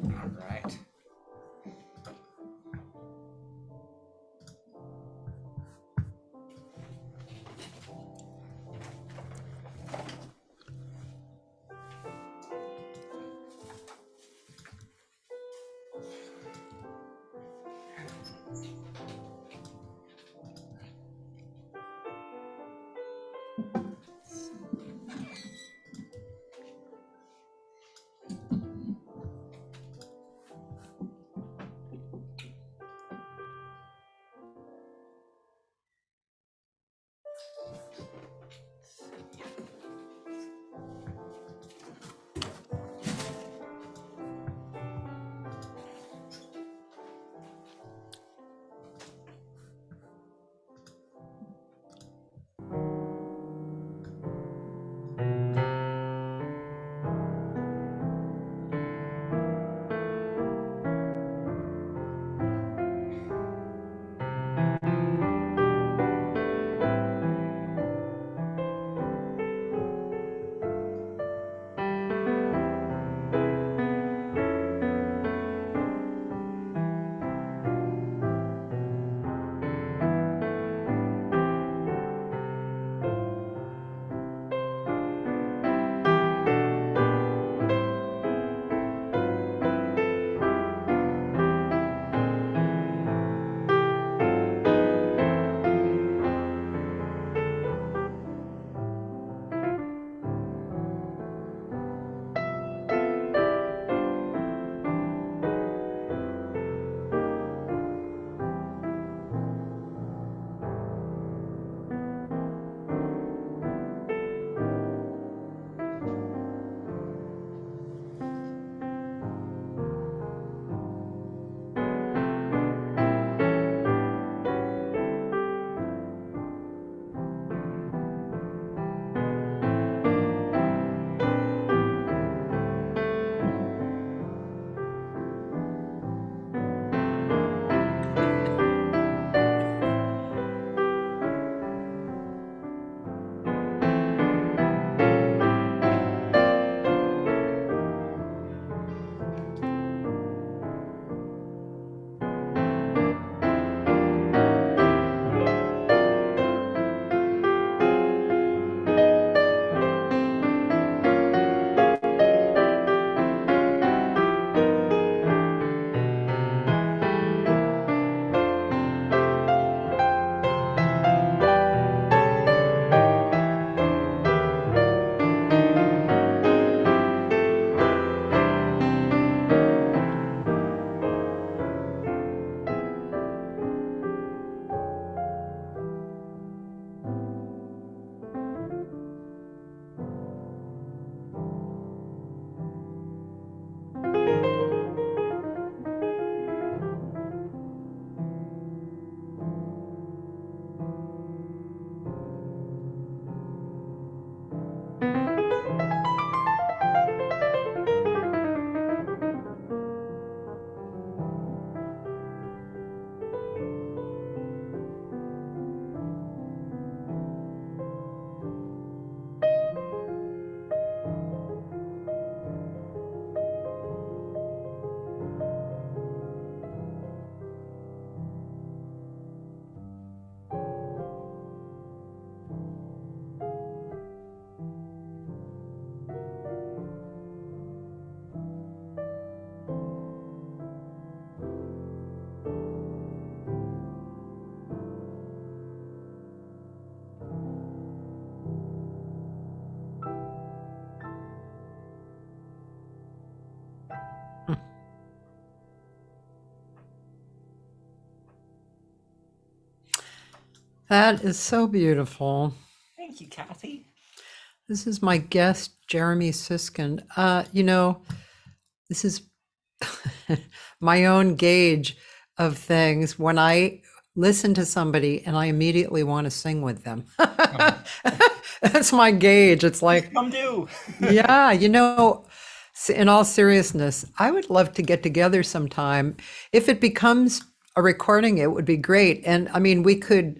All right. That is so beautiful. Thank you, Cathy. This is my guest, Jeremy Siskind. This is my own gauge of things when I listen to somebody and I immediately want to sing with them. That's my gauge. It's like, come do. Yeah, in all seriousness, I would love to get together sometime. If it becomes a recording, it would be great. And I mean, we could,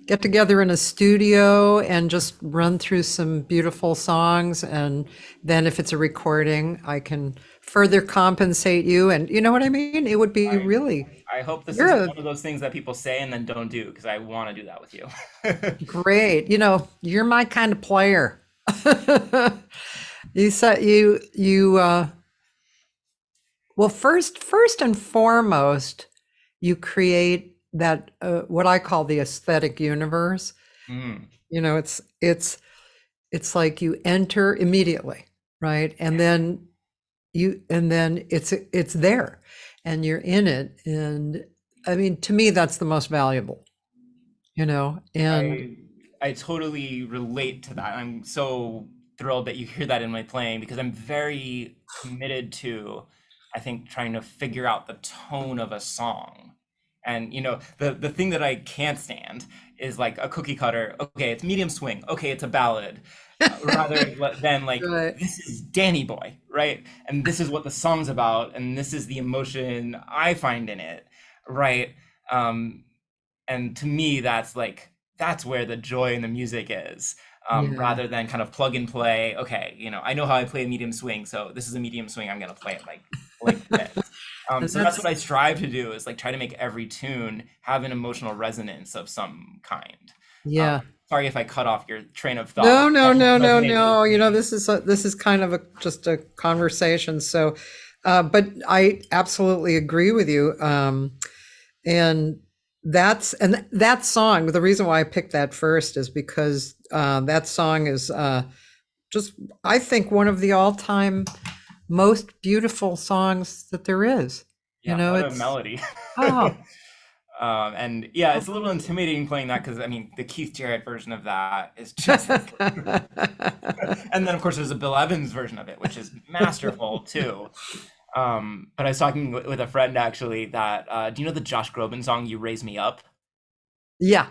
get together in a studio and just run through some beautiful songs. And then if it's a recording, I can further compensate you. And you know what I mean? It would be I really, I hope this you're isn't a one of those things that people say and then don't do because I want to do that with you. great, you're my kind of player. You said well, first and foremost, you create that what I call the aesthetic universe. Mm, It's like you enter immediately, right? And then it's there and you're in it. And I mean, to me, that's the most valuable, and I I totally relate to that. I'm so thrilled that you hear that in my playing because I'm very committed to, I think, trying to figure out the tone of a song. And the thing that I can't stand is like a cookie cutter. Okay, it's medium swing. Okay, it's a ballad. Than like right. this is Danny Boy, right? And this is what the song's about, and this is the emotion I find in it, right? Um, and to me that's where the joy in the music is, Yeah. rather than kind of plug and play. Okay, I know how I play a medium swing, so this is a medium swing, I'm going to play it like this. And So that's what that's, I strive to do, is like try to make every tune have an emotional resonance of some kind. um, yeah. Sorry if I cut off your train of thought, No, but no, that just no, no, resonated with no. me. This is kind of just a conversation. So, but I absolutely agree with you. And and that song. The reason why I picked that first is because that song is just, I think, one of the all-time most beautiful songs that there is. Yeah, what a It's melody. oh, And yeah, it's a little intimidating playing that because I mean the Keith Jarrett version of that is just like, and then of course there's a Bill Evans version of it, which is masterful too. But I was talking with a friend actually that do you know the Josh Groban song "You Raise Me Up"? yeah.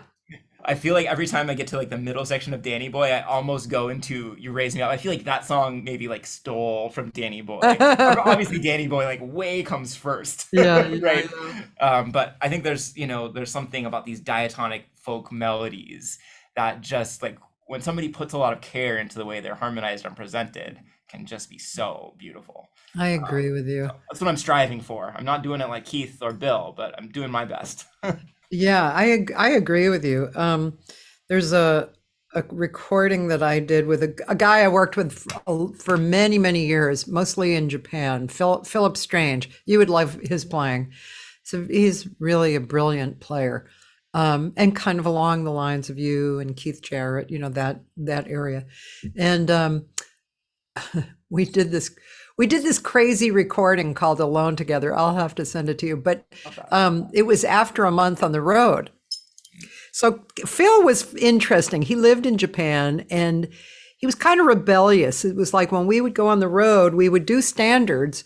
I feel like every time I get to like the middle section of Danny Boy, I almost go into "You Raise Me Up." I feel like that song maybe like stole from Danny Boy. Obviously, Danny Boy like way comes first, Yeah, yeah, right? But I think there's something about these diatonic folk melodies that just like when somebody puts a lot of care into the way they're harmonized and presented can just be so beautiful. I Um, agree with you. so that's what I'm striving for. I'm not doing it like Keith or Bill, but I'm doing my best. Yeah, I agree with you. There's a recording that I did with a guy I worked with for many, many years, mostly in Japan, Philip Strange. You would love his playing. So he's really a brilliant player, and kind of along the lines of you and Keith Jarrett, that area. And we did this we did this crazy recording called Alone Together. I'll have to send it to you, but Love that. it was after a month on the road. So Phil was interesting. He lived in Japan and he was kind of rebellious. It was like when we would go on the road, we would do standards,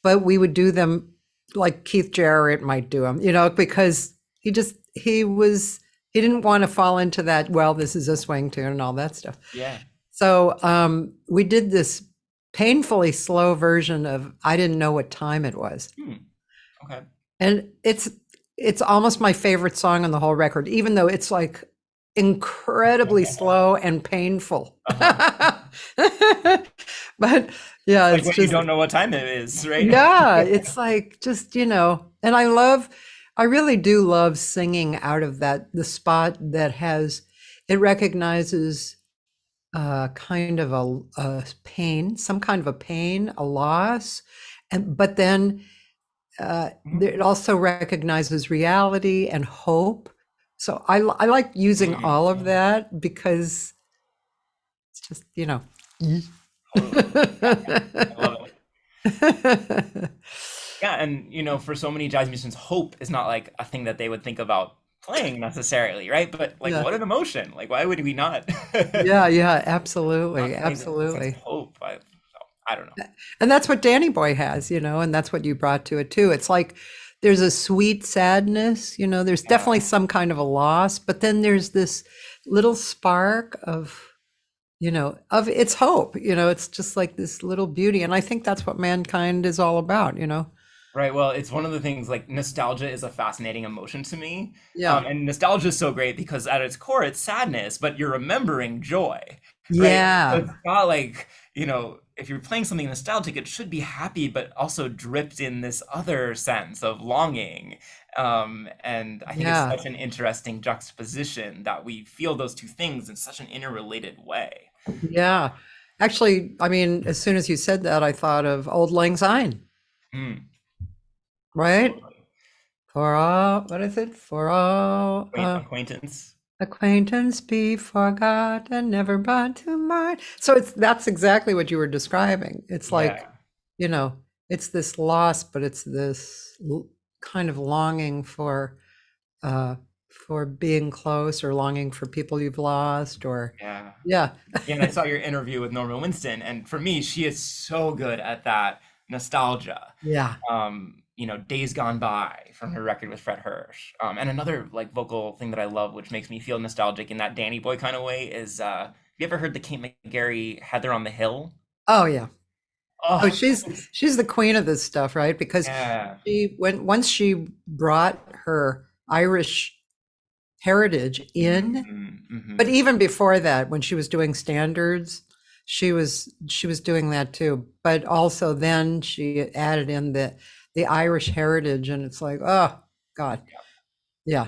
but we would do them like Keith Jarrett might do them, because he didn't want to fall into that, well, this is a swing tune and all that stuff. Yeah. So we did this painfully slow version of I Didn't Know What Time It Was. Hmm. Okay. And it's almost my favorite song on the whole record, even though it's like incredibly slow and painful. Uh-huh. But yeah, Like it's when you just, don't know what time it is, right? yeah, it's like just, and I really do love singing out of the spot that it recognizes kind of a pain, some kind of a pain, a loss, but then Mhm. it also recognizes reality and hope. So I like using Mm, all of that because it's just, totally. Yeah, yeah. I love it. Yeah, and for so many jazz musicians, hope is not like a thing that they would think about playing necessarily, right? But like, Yeah, what an emotion! Like, why would we not yeah, yeah, not absolutely, play the sense of absolutely. hope? I don't know. And that's what Danny Boy has, and that's what you brought to it too. It's like there's a sweet sadness, there's definitely Yeah, some kind of a loss, but then there's this little spark of its hope, it's just like this little beauty. And I think that's what mankind is all about. Right. Well, it's one of the things like nostalgia is a fascinating emotion to me. Yeah. And nostalgia is so great because at its core, it's sadness, but you're remembering joy, right? So Yeah. it's not like, if you're playing something nostalgic, it should be happy, but also dripped in this other sense of longing. And I think it's Yeah. such an interesting juxtaposition that we feel those two things in such an interrelated way. Yeah. Actually, I mean, as soon as you said that, I thought of Old Lang Syne, Mm, right? totally. For all, what is it? For all Acquaintance. acquaintance be forgotten, never brought to mind. So that's exactly what you were describing. It's like, Yeah. you know, it's this loss, but it's this kind of longing uh for being close or longing for people you've lost or Yeah. yeah. Yeah, and I saw your interview with Norma Winston, and for me, she is so good at that nostalgia. Yeah. Days Gone By from her record with Fred Hirsch. And another like vocal thing that I love, which makes me feel nostalgic in that Danny Boy kind of way, is have you ever heard the Kate McGarry Heather on the Hill? Oh yeah. Oh, Oh, she's the queen of this stuff, right? Because yeah. once she brought her Irish heritage in, but Hmm. even before that, when she was doing standards, she was doing that too. But also then she added in the Irish heritage, and it's like, oh God, yeah.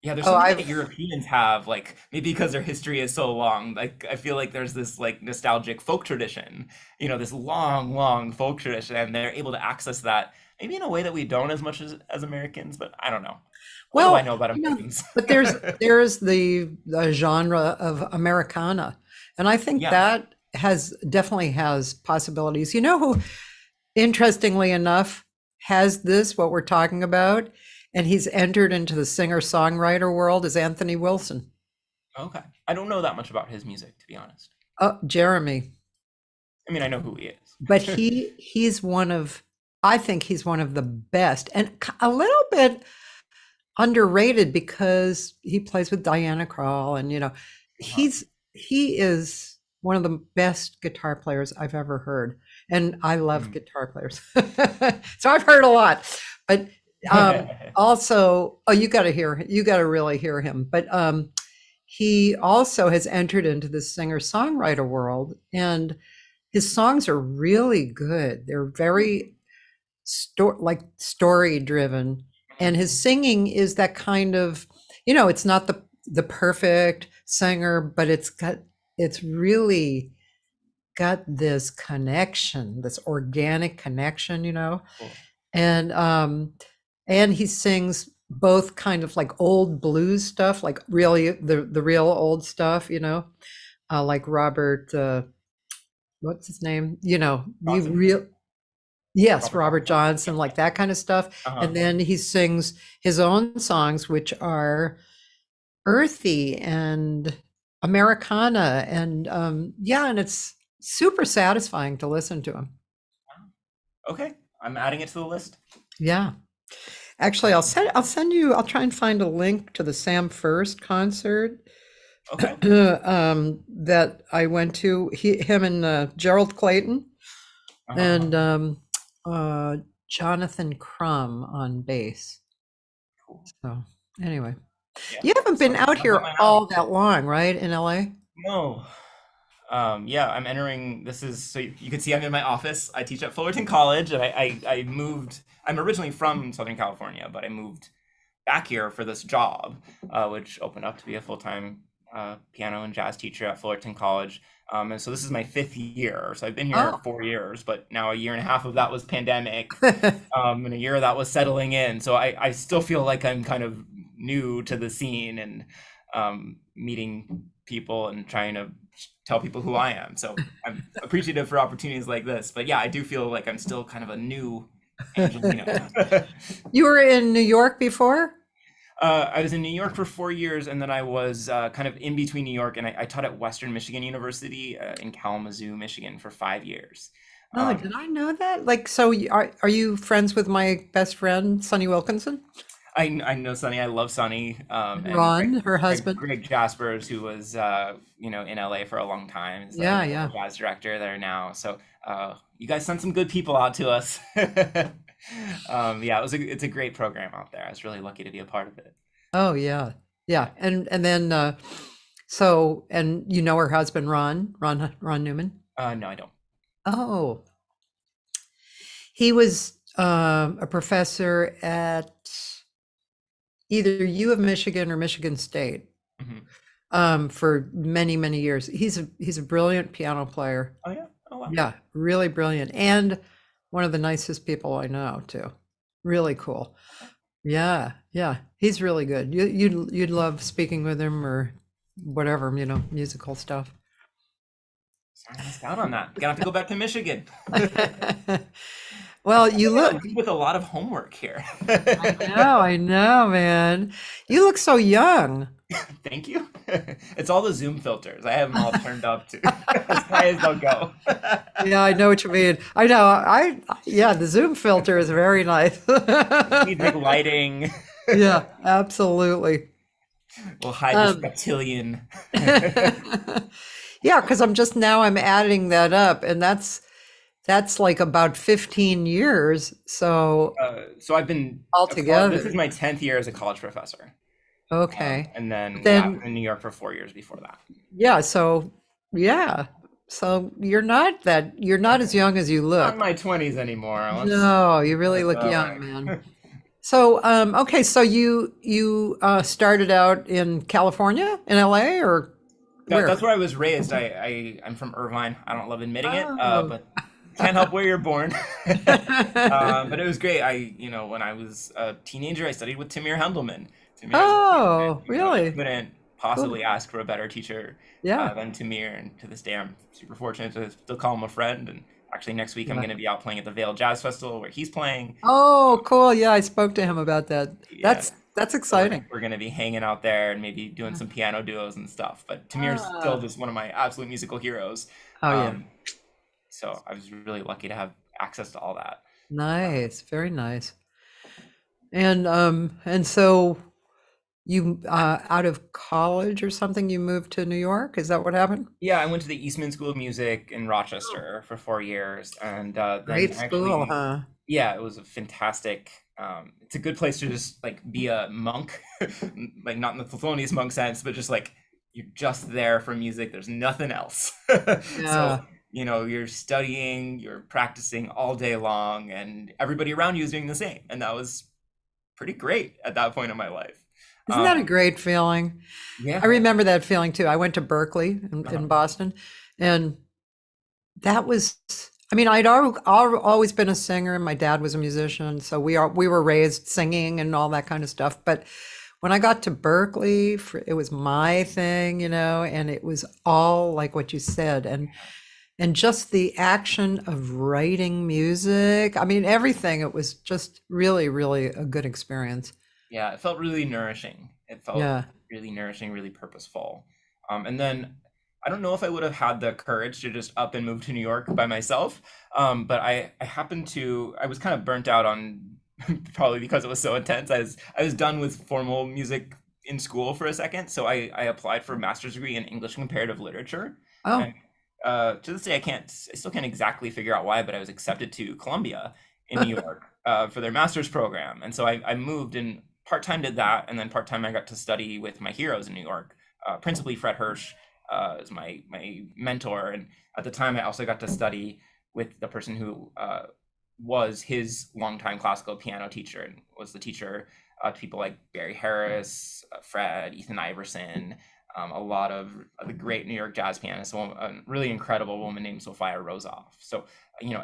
Yeah, there's Oh, something that I've Europeans have, like maybe because their history is so long. Like I feel like there's this like nostalgic folk tradition, this long, long folk tradition, and they're able to access that maybe in a way that we don't as much as Americans. But I don't know. What do I well, know about you know, Americans? but there's the genre of Americana, and I think Yeah. that has definitely has possibilities. You know who, interestingly enough, has this what we're talking about, and he's entered into the singer-songwriter world is Anthony Wilson. Okay. I don't know that much about his music, to be honest. Oh, Jeremy. I mean, I know who he But is. he's one of I think he's one of the best and a little bit underrated because he plays with Diana Krall and Uh-huh. he is one of the best guitar players I've ever heard. And I love Mm. guitar players. So I've heard a lot. But also, oh, you got to really hear him. But he also has entered into the singer-songwriter world and his songs are really good. They're very story driven, and his singing is that kind of, it's not the perfect singer, but it's really got this connection, this organic connection, Cool. and he sings both kind of like old blues stuff, like really the real old stuff, like Robert. What's his name? The Johnson? real, yes, Robert Robert Johnson? Yeah. Johnson, like that kind of stuff. Uh-huh. And then he sings his own songs, which are earthy and Americana. And yeah, and it's super satisfying to listen to him. Okay. I'm adding it to the list. Yeah. Actually, I'll try and find a link to the Sam First concert Okay. that I went to. Him and Gerald Clayton Uh-huh. and uh, Jonathan Crum on bass. Cool. So anyway, Yeah. you haven't been out Sounds up here my alley. all that long, right, in LA? No. Yeah, I'm entering. This is so you can see I'm in my office. I teach at Fullerton College, and I moved. I'm originally from Southern California, but I moved back here for this job, which opened up to be a full-time piano and jazz teacher at Fullerton College. And so this is my fifth year. So I've been here Oh, 4 years, but now a year and a half of that was pandemic, and a year of that was settling in. So I still feel like I'm kind of new to the scene and meeting people and trying to tell people who I am. So I'm appreciative for opportunities like this. But yeah, I do feel like I'm still kind of a new Angelino. you were in New York before? I was in New York for 4 years, and then I was kind of in between New York, and I taught at Western Michigan University in Kalamazoo, Michigan, for 5 years. Oh, Um, did I know that? Like, so are you friends with my best friend, Sonny Wilkinson? I know Sonny. I love Sonny. And And Ron, her husband? Greg Jaspers, who was in LA for a long time, is Yeah, the yeah. jazz director there now. So you guys sent some good people out to us. Yeah, it's a great program out there. I was really lucky to be a part of it. Oh yeah. Yeah. Yeah. And then so and you know her husband Ron Newman? No, I don't. Oh, he was a professor at either U of Michigan or Michigan State Hmm. for many, many years. He's a brilliant piano player. Oh yeah. Oh wow. Yeah, really brilliant. And one of the nicest people I know too. Really cool. Yeah, yeah. He's really good. You'd love speaking with him or whatever, musical stuff. Sorry, I missed out on that. Gonna have to go back to Michigan. I Well, feel you like I look, leave with a lot of homework here. I know, man. You look so young. Thank you. It's all the Zoom filters. I have them all turned up to as high as they'll go. Yeah, I know what you mean. I know. Yeah, the Zoom filter is very nice. Need like lighting. Yeah, absolutely. We'll hide this Um, reptilian. yeah, because I'm adding that up, and that's like about 15 years. So So I've been this is altogether, my 10th year as a college professor. okay. And then yeah, I've Then been in New York for 4 years before that. yeah, so yeah, so you're not as young as you Not in look. my 20s anymore. No, you really Let's look that young, way. man. So okay, so you started out in California, in LA, or That's where? where I was raised. I'm from Irvine. I don't love admitting it, Oh. but can't help where you're born. But it was great. When I was a teenager, I studied with Tamir Hendelman. Tamir is, Oh, you really? couldn't Cool. possibly ask for a better teacher Yeah. than Tamir. And to this day, I'm super fortunate to still call him a friend. And actually, next week I'm Yeah. going to be out playing at the Vail Jazz Festival where he's playing. Oh, cool. Yeah, I spoke to him about that. Yeah, That's so exciting. we're going to be hanging out there and maybe doing some piano duos and stuff. But Tamir's still Ah. just one of my absolute musical heroes. Oh yeah. Um, so I was really lucky to have access to all that. Nice. Very nice. And so you out of college or something, you moved to New York? Is that what happened? Yeah, I went to the Eastman School of Music in Rochester for 4 years, and then Great school, actually, huh? yeah, it was a fantastic. It's a good place to just like be a monk, like not in the Thelonious Monk sense, but just like you're just there for music. There's nothing else. So, Yeah. you're studying, you're practicing all day long, and everybody around you is doing the same, and that was pretty great at that point in my life. Isn't that a Um, great feeling? I yeah. remember that feeling too. I went to Berkeley Uh-huh. in Boston, and that was, I mean, always been a singer. My dad was a musician, so we were raised singing and all that kind of stuff. But when I got to Berkeley, it was my thing, and it was all like what you said, and just the action of writing music. I mean, everything. It was just really, really a good experience. Yeah, it felt really nourishing. It felt Yeah. really nourishing, really purposeful. And then I don't know if I would have had the courage to just up and move to New York by myself. But I happened to, I was kind of burnt out on probably because it was so intense. I was done with formal music in school for a second. So I applied for a master's degree in English comparative literature. And Oh. to this day, I still can't exactly figure out why, but I was accepted to Columbia in New York for their master's program. And so I moved and part-time did that. And then part-time I got to study with my heroes in New York, principally Fred Hirsch is my mentor. And at the time, I also got to study with the person who was his longtime classical piano teacher and was the teacher to people like Barry Harris, Fred, Ethan Iverson, a lot of the great New York jazz pianists, a really incredible woman named Sophia Rosoff. So,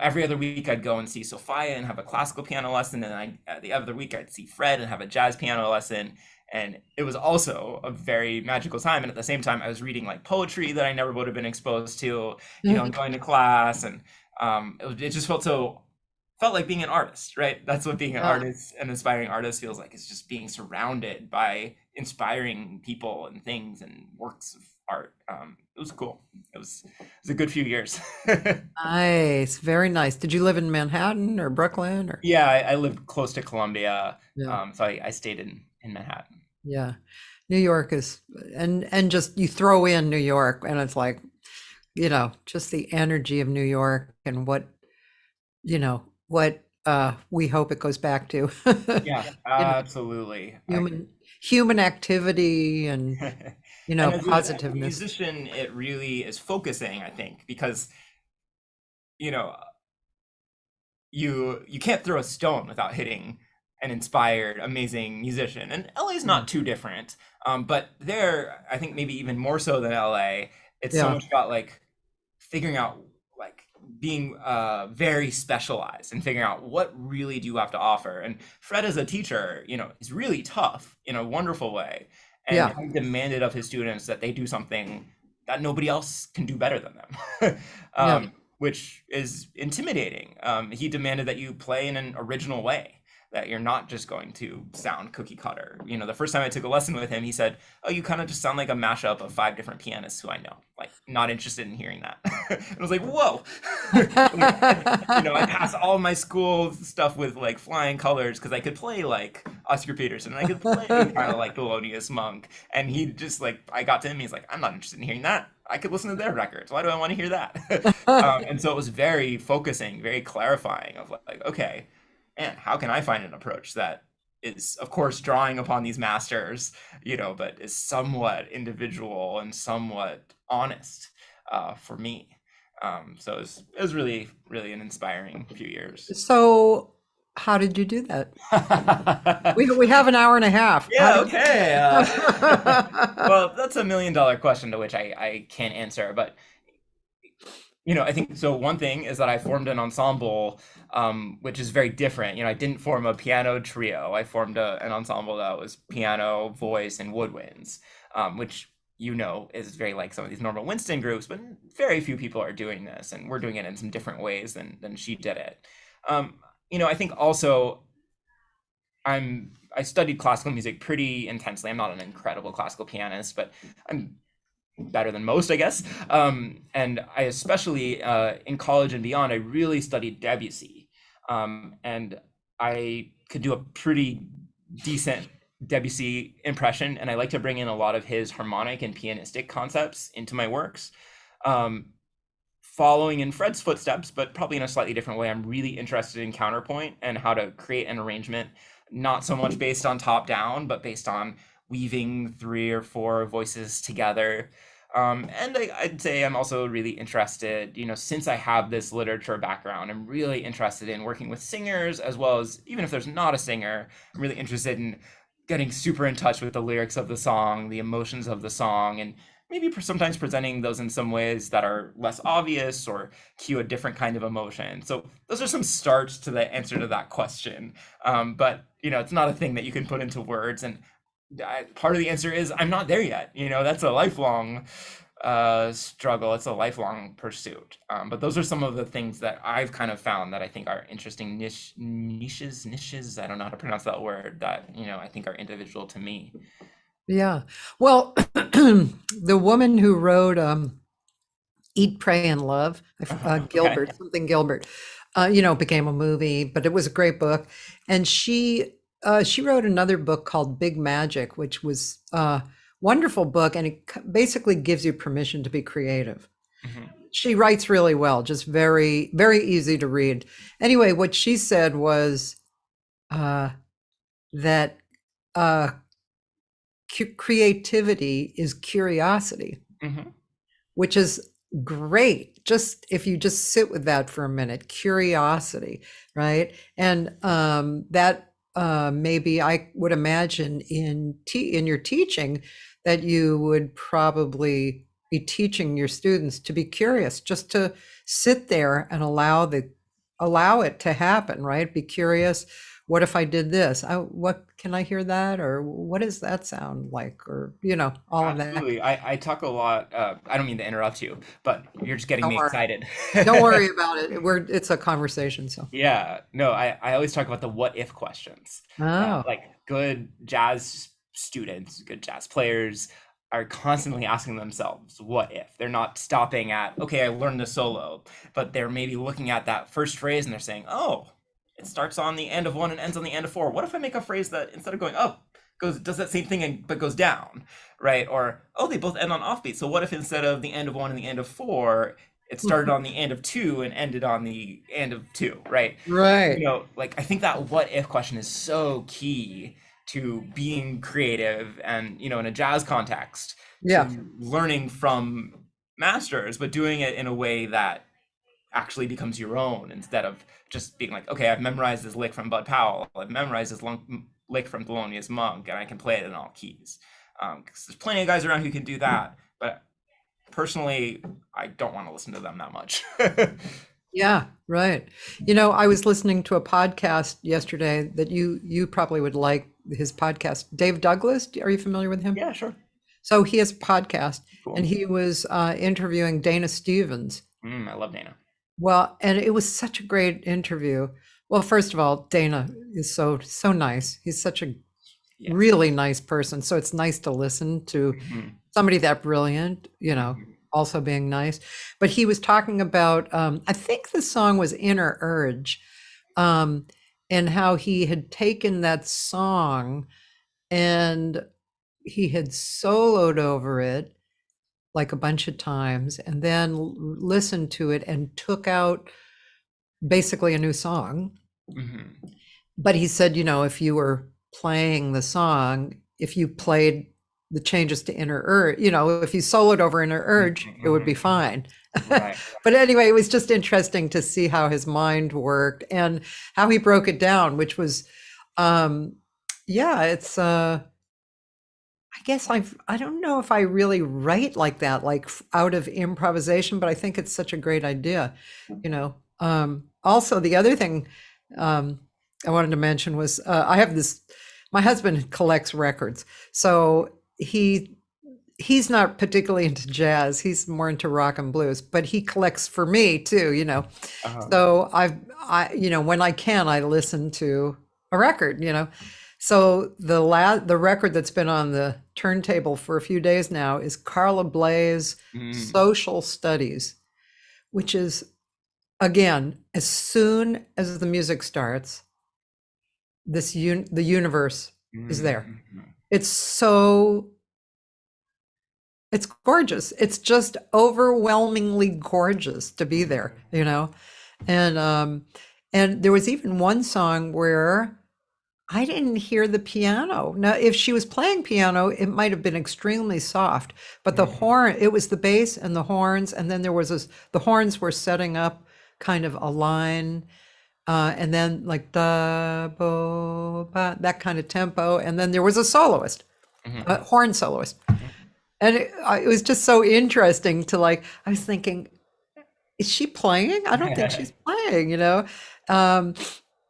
every other week I'd go and see Sophia and have a classical piano lesson, and the other week I'd see Fred and have a jazz piano lesson. And it was also a very magical time. And at the same time, I was reading like poetry that I never would have been exposed to, and going to class, and it just felt like being an artist, right? That's what being an Yeah. artist, an inspiring artist feels like. It's just being surrounded by inspiring people and things and works of art. It was cool. It was a good few years. Nice, very nice. Did you live in Manhattan or Brooklyn or? Yeah, I lived close to Columbia, Yeah, so I stayed in Manhattan. yeah. New York is, and just you throw in New York and it's like, just the energy of New York and what we hope it goes back to, Yeah, you know, absolutely. I human activity and, and as a positiveness. musician, it really is focusing, I think, because you know, you can't throw a stone without hitting an inspired, amazing musician. And LA is Mm. not too different. But there, I think maybe even more so than LA, it's so Yeah, much about like figuring out like being very specialized and figuring out what really do you have to offer. And Fred as a teacher, is really tough in a wonderful way. And yeah, he demanded of his students that they do something that nobody else can do better than them. yeah. Which is intimidating. He demanded that you play in an original way, that you're not just going to sound cookie cutter. The first time I took a lesson with him, he said, "Oh, you kind of just sound like a mashup of 5 different pianists who I know. Like, not interested in hearing that." And I was like, "Whoa!" I passed all my school stuff with like flying colors because I could play like Oscar Peterson and I could play kind of like Thelonious Monk. And he just like, I got to him, he's like, "I'm not interested in hearing that. I could listen to their records. Why do I want to hear that?" And so it was very focusing, very clarifying of like, okay, and how can I find an approach that is, of course, drawing upon these masters, but is somewhat individual and somewhat honest for me. So it was really, really an inspiring few years. So, how did you do that? We have an hour and a half. How Yeah, did okay. you? Well, that's a $1 million question to which I can't answer, but I think so. One thing is that I formed an ensemble, which is very different. I didn't form a piano trio. I formed an ensemble that was piano, voice, and woodwinds, which is very like some of these normal Winston groups, but very few people are doing this, and we're doing it in some different ways than she did it. I think also I studied classical music pretty intensely. I'm not an incredible classical pianist, but I'm better than most, I guess. And I especially in college and beyond, I really studied Debussy, and I could do a pretty decent Debussy impression, and I like to bring in a lot of his harmonic and pianistic concepts into my works. Um, Following in Fred's footsteps, but probably in a slightly different way, I'm really interested in counterpoint and how to create an arrangement, not so much based on top down, but based on weaving 3 or 4 voices together. And I'd say I'm also really interested, since I have this literature background, I'm really interested in working with singers as well as, even if there's not a singer, I'm really interested in getting super in touch with the lyrics of the song, the emotions of the song, and maybe sometimes presenting those in some ways that are less obvious or cue a different kind of emotion. So those are some starts to the answer to that question. But it's not a thing that you can put into words. And part of the answer is I'm not there yet. That's a lifelong struggle. It's a lifelong pursuit. But those are some of the things that I've kind of found that I think are interesting niches. I don't know how to pronounce that word, that I think are individual to me. Yeah. Well, the woman who wrote Eat, Pray, and Love, Okay. Gilbert, something Gilbert, became a movie, but it was a great book. And she wrote another book called Big Magic, which was a wonderful book, and it basically gives you permission to be creative. Mhm. She writes really well, just very, very easy to read. Anyway, what she said was uh, that uh, creativity is curiosity, Mhm. which is great. Just if you just sit with that for a minute, curiosity, right? And that maybe I would imagine in your teaching that you would probably be teaching your students to be curious, just to sit there and allow it to happen, right? Be curious. What if I did this? What can I hear that? Or what does that sound like? Or, all of that. Absolutely. I talk a lot. I don't mean to interrupt you, but you're just getting Don't me worry. excited. Don't worry about it. It's a conversation. So, Yeah, no, I always talk about the what if questions. oh, Like good jazz students, good jazz players are constantly asking themselves, what if? They're not stopping at, okay, I learned the solo, but they're maybe looking at that first phrase and they're saying, oh, it starts on the end of one and ends on the end of four. What if I make a phrase that instead of going up, does that same thing but goes down, right? Or, oh, they both end on offbeat. So what if instead of the end of one and the end of four, it started on the and of two and ended on the and of two, right? Right. Like I think that what if question is so key to being creative and, in a jazz context, Yeah. to learning from masters, but doing it in a way that actually becomes your own instead of just being like, okay, I've memorized this lick from Bud Powell, I've memorized this lick from Thelonious Monk, and I can play it in all keys. Because there's plenty of guys around who can do that, but personally, I don't want to listen to them that much. Yeah, right. I was listening to a podcast yesterday that you probably would like his podcast. Dave Douglas, are you familiar with him? Yeah, sure. So he has a podcast, Cool. and he was interviewing Dana Stevens. I love Dana. Well, and it was such a great interview. Well, first of all, Dana is so nice. He's such a Yes. really nice person. So it's nice to listen to somebody that brilliant, also being nice. But he was talking about, I think the song was Inner Urge, and how he had taken that song and he had soloed over it like a bunch of times and then listened to it and took out basically a new song. But he said, if you were playing the song, if you played the changes to Inner Urge, if you soloed over Inner Urge, it would be fine. Right. But anyway, it was just interesting to see how his mind worked and how he broke it down, which was, it's, I guess I don't know if I really write like that, like out of improvisation, but I think it's such a great idea, Also, the other thing I wanted to mention was I have this, my husband collects records. So he's not particularly into jazz. He's more into rock and blues, but he collects for me too, So when I can, I listen to a record, So the record that's been on the turntable for a few days now is Carla Bley's Social Studies, which is, again, as soon as the music starts, the universe is there. It's gorgeous. It's just overwhelmingly gorgeous to be there, And there was even one song where I didn't hear the piano. Now, if she was playing piano, it might have been extremely soft, but the horn, it was the bass and the horns, and then there was the horns were setting up kind of a line, and then like da bo ba, that kind of tempo, and then there was a soloist, a horn soloist, and it was just so interesting to I was thinking, is she playing? I don't think she's playing,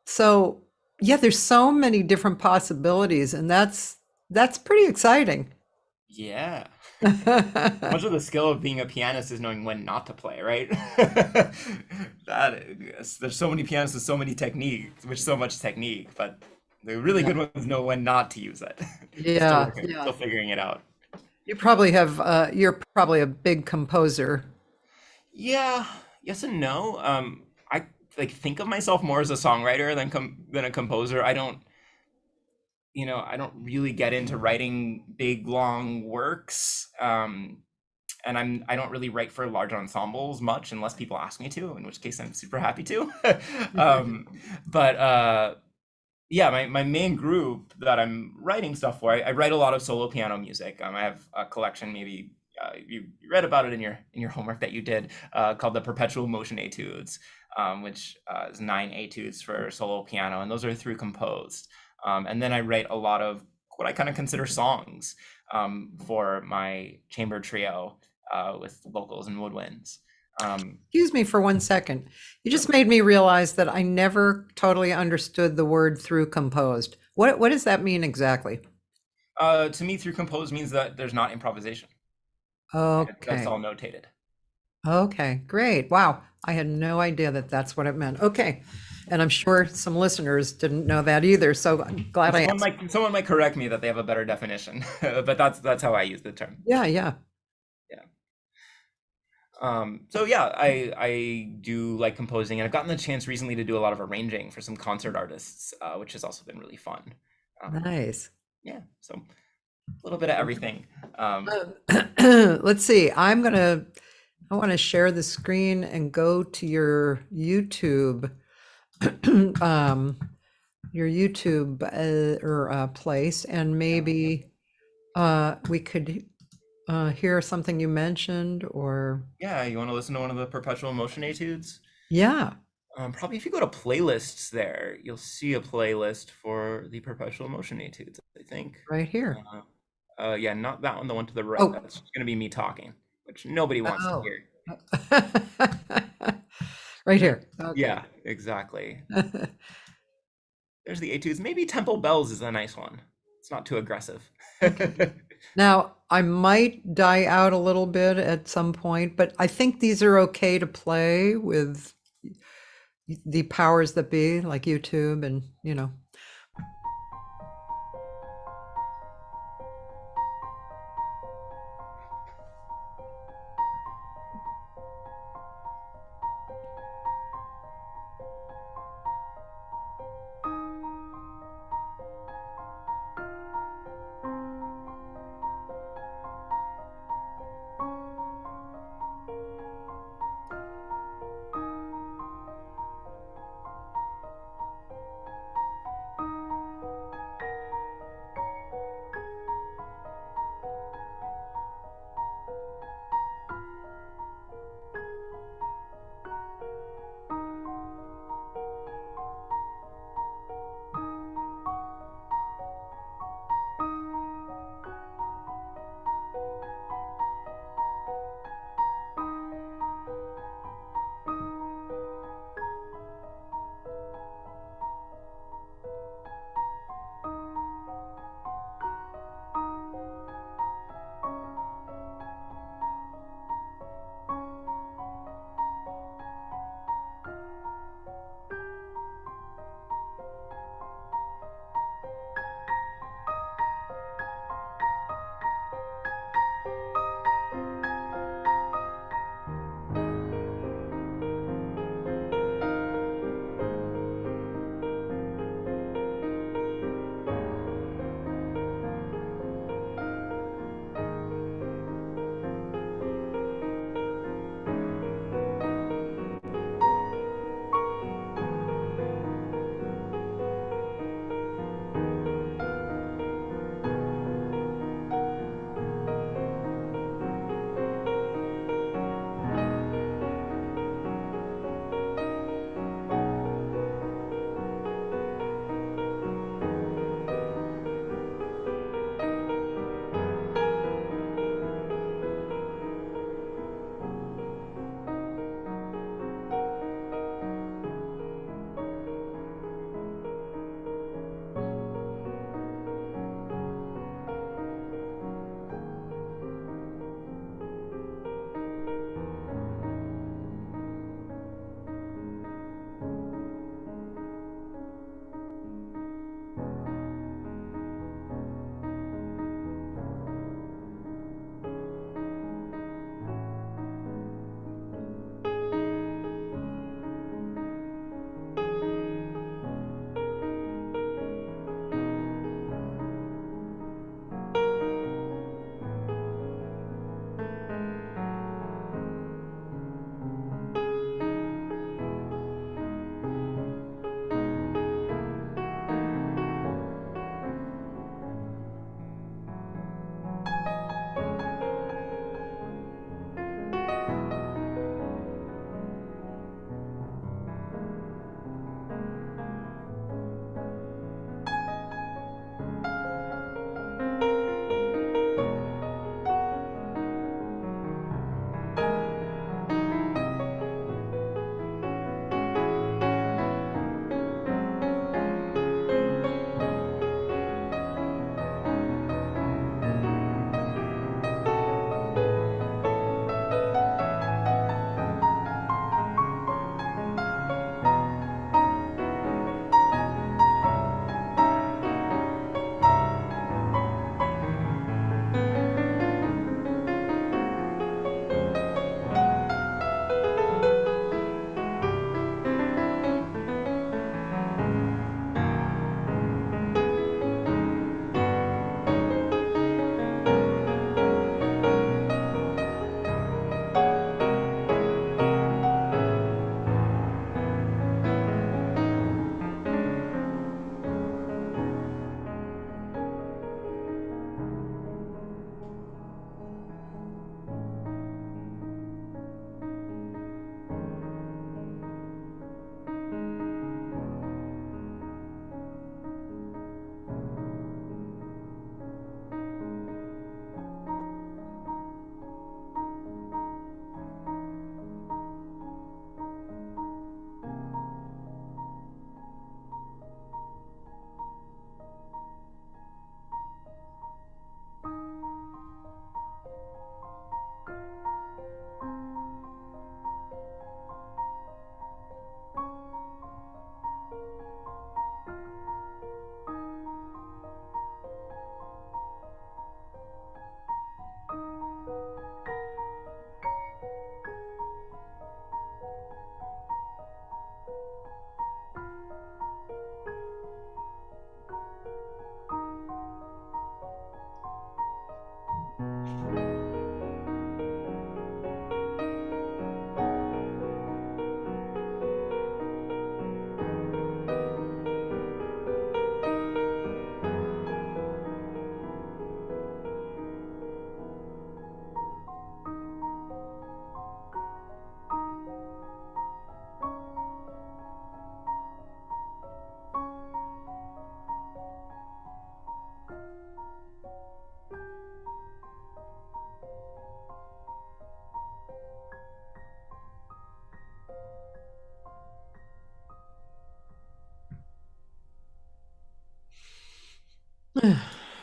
So yeah, there's so many different possibilities, and that's pretty exciting. Yeah. Much of the skill of being a pianist is knowing when not to play, right? There's so many pianists with so many techniques, so much technique, but the really good ones know when not to use it. Yeah, Still figuring it out. You probably have, you're probably a big composer. Yeah, yes and no. I think of myself more as a songwriter than a composer. I don't really get into writing big long works. And I don't really write for large ensembles much unless people ask me to, in which case I'm super happy to. But yeah, my main group that I'm writing stuff for, I write a lot of solo piano music. I have a collection, maybe you read about it in your homework that you did, called the Perpetual Motion Etudes, which is 9 etudes for solo piano, and those are through composed. And then I write a lot of what I kind of consider songs for my chamber trio with vocals and woodwinds. Excuse me for 1 second. You just made me realize that I never totally understood the word through composed. What does that mean exactly? To me, through composed means that there's not improvisation. Okay. That's all notated. Okay, great. Wow. I had no idea that that's what it meant. Okay. And I'm sure some listeners didn't know that either. So I'm glad I asked. Someone might correct me that they have a better definition, but that's how I use the term. Yeah. So yeah, I do like composing, and I've gotten the chance recently to do a lot of arranging for some concert artists, which has also been really fun. Nice. Yeah, so a little bit of everything. Let's see. I'm gonna I want to share the screen and go to your YouTube, your YouTube place, and maybe we could hear something you mentioned, or Yeah, you want to listen to one of the Perpetual Motion Etudes? yeah, Probably if you go to playlists there, you'll see a playlist for the Perpetual Motion Etudes, I think. right here. Yeah, not that one, the one to the right. Oh, That's just going to be me talking, which nobody wants to oh, hear. right here. Okay. Yeah, exactly. There's the Etudes. Maybe Temple Bells is a nice one. It's not too aggressive. Okay. Now, I might die out a little bit at some point, but I think these are okay to play with the powers that be, like YouTube and, you know.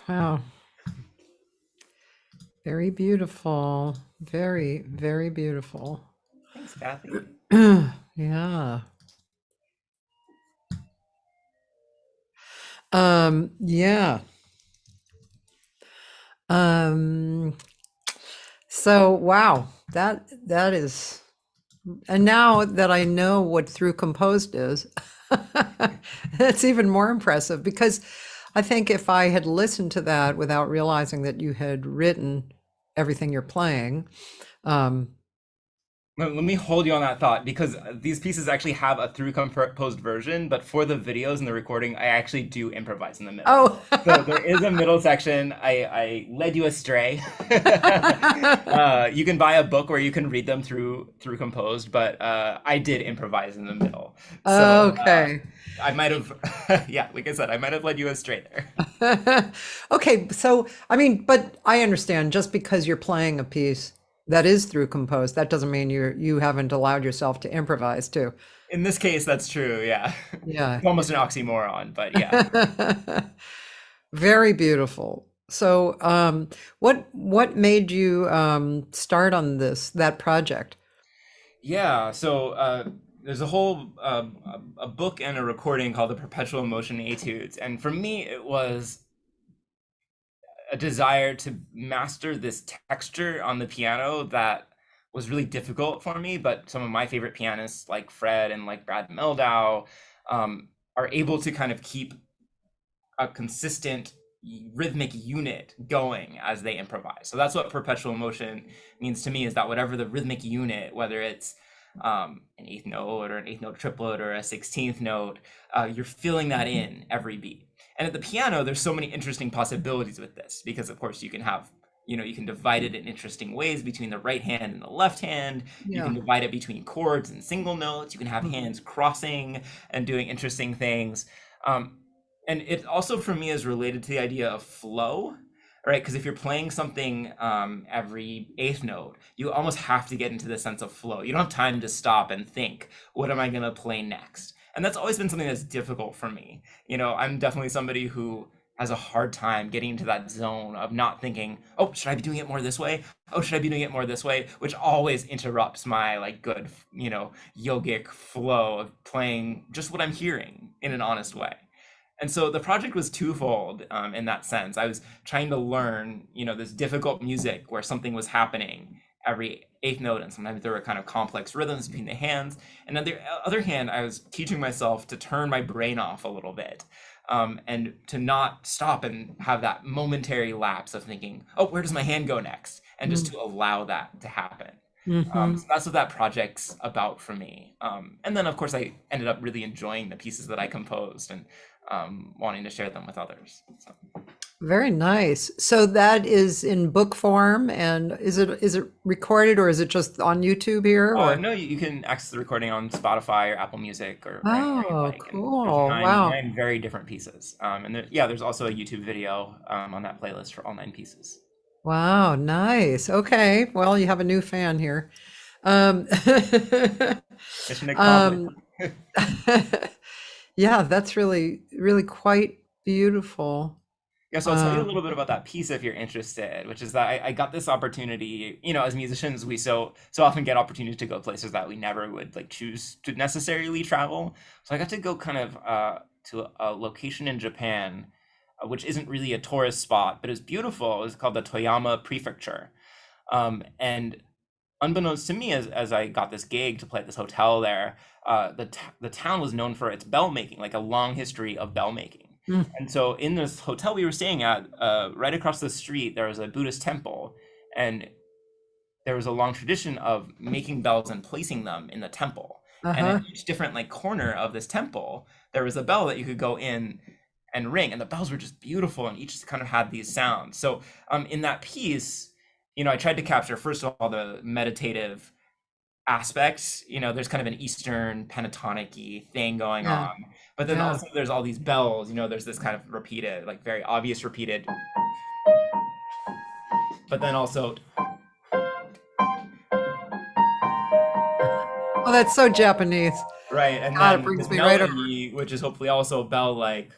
Wow. Very beautiful. Very, very beautiful. Thanks, Kathy. Yeah. Yeah. Um, so wow, that is, and now that I know what through composed is, it's even more impressive because I think if I had listened to that without realizing that you had written everything you're playing, um, Let me hold you on that thought because these pieces actually have a through composed version, but for the videos and the recording, I actually do improvise in the middle. oh, So there is a middle section. I led you astray. You can buy a book where you can read them through composed, but I did improvise in the middle. So okay. I might have, yeah, like I said, I might have led you astray there. Okay, so I mean, but I understand just because you're playing a piece that is through composed, that doesn't mean you haven't allowed yourself to improvise too. In this case, that's true. Yeah, Yeah. it's almost an oxymoron, but yeah. Very beautiful. So, what made you start on that project? Yeah, so there's a whole a book and a recording called the Perpetual Motion Etudes, and for me it was a desire to master this texture on the piano that was really difficult for me, but some of my favorite pianists like Fred and like Brad Meldau are able to kind of keep a consistent rhythmic unit going as they improvise. So that's what perpetual motion means to me, is that whatever the rhythmic unit, whether it's an eighth note or an eighth note triplet or a 16th note, you're filling that in every beat. And at the piano, there's so many interesting possibilities with this, because of course you can have, you can divide it in interesting ways between the right hand and the left hand. You can Yeah. divide it between chords and single notes. You can have hands crossing and doing interesting things. And it also for me is related to the idea of flow, right? Because if you're playing something every eighth note, you almost have to get into the sense of flow. You don't have time to stop and think, what am I going to play next? And that's always been something that's difficult for me. I'm definitely somebody who has a hard time getting into that zone of not thinking, oh, should I be doing it more this way? Oh, should I be doing it more this way? Which always interrupts my like good, yogic flow of playing just what I'm hearing in an honest way. And so the project was twofold in that sense. I was trying to learn, this difficult music where something was happening every eighth note, and sometimes there were kind of complex rhythms between the hands. And on the other hand, I was teaching myself to turn my brain off a little bit, and to not stop and have that momentary lapse of thinking, oh, where does my hand go next? And just to allow that to happen. Mm-hmm. So that's what that project's about for me. And then, of course, I ended up really enjoying the pieces that I composed and wanting to share them with others. So. Very nice. So that is in book form, and is it recorded or is it just on YouTube here? Or No, you can access the recording on Spotify or Apple Music or anywhere you oh, like. And cool! there's Wow, nine very different pieces. And there's also a YouTube video on that playlist for all 9 pieces. wow, nice. Okay, well, you have a new fan here. Um, Mission accomplished. yeah, that's really, really quite beautiful. Yeah, so I'll tell you a little bit about that piece if you're interested, which is that I got this opportunity, as musicians, we so often get opportunities to go places that we never would like choose to necessarily travel. So I got to go kind of to a location in Japan, which isn't really a tourist spot, but is beautiful. It's called the Toyama Prefecture. And unbeknownst to me, as I got this gig to play at this hotel there, the town was known for its bell making, like a long history of bell making. Mm, And so in this hotel we were staying at, right across the street, there was a Buddhist temple. And there was a long tradition of making bells and placing them in the temple. And Uh-huh. in each different like corner of this temple, there was a bell that you could go in and ring, and the bells were just beautiful, and each kind of had these sounds. So in that piece, I tried to capture first of all the meditative aspects. There's kind of an Eastern pentatonic-y thing going Yeah. on, but then Yeah. also there's all these bells. There's this kind of repeated, like very obvious repeated, but then also Oh, that's so Japanese. right, and God, it then brings this me right over. melody, which is hopefully also bell-like.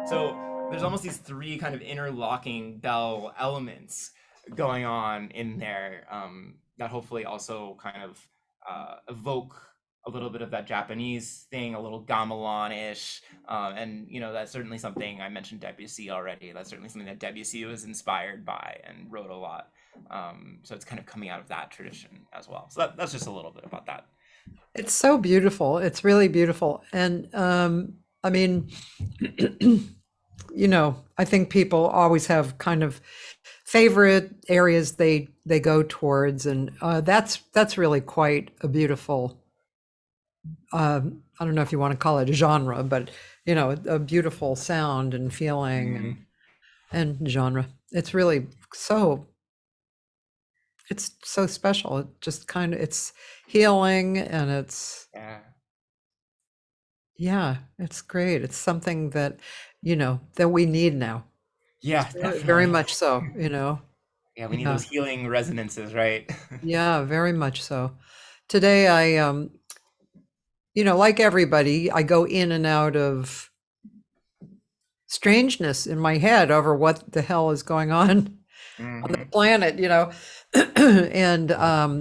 So there's almost these three kind of interlocking bell elements going on in there, that hopefully also kind of evoke a little bit of that Japanese thing, a little gamelan-ish, and that's certainly something. I mentioned Debussy already. That's certainly something that Debussy was inspired by and wrote a lot. So it's kind of coming out of that tradition as well. So that's just a little bit about that. It's so beautiful. It's really beautiful. And I mean, I think people always have kind of favorite areas they go towards, and that's really quite a beautiful. I don't know if you want to call it a genre, but a beautiful sound and feeling Mhm. and genre. It's really so. It's so special. It just kind of it's healing, and it's Yeah. yeah, it's great. It's something that that we need now. Yeah, Very, very definitely. much so. Yeah, we need Yeah, those healing resonances, right? yeah, very much so. Today, like everybody, I go in and out of strangeness in my head over what the hell is going on on the Hmm. planet, and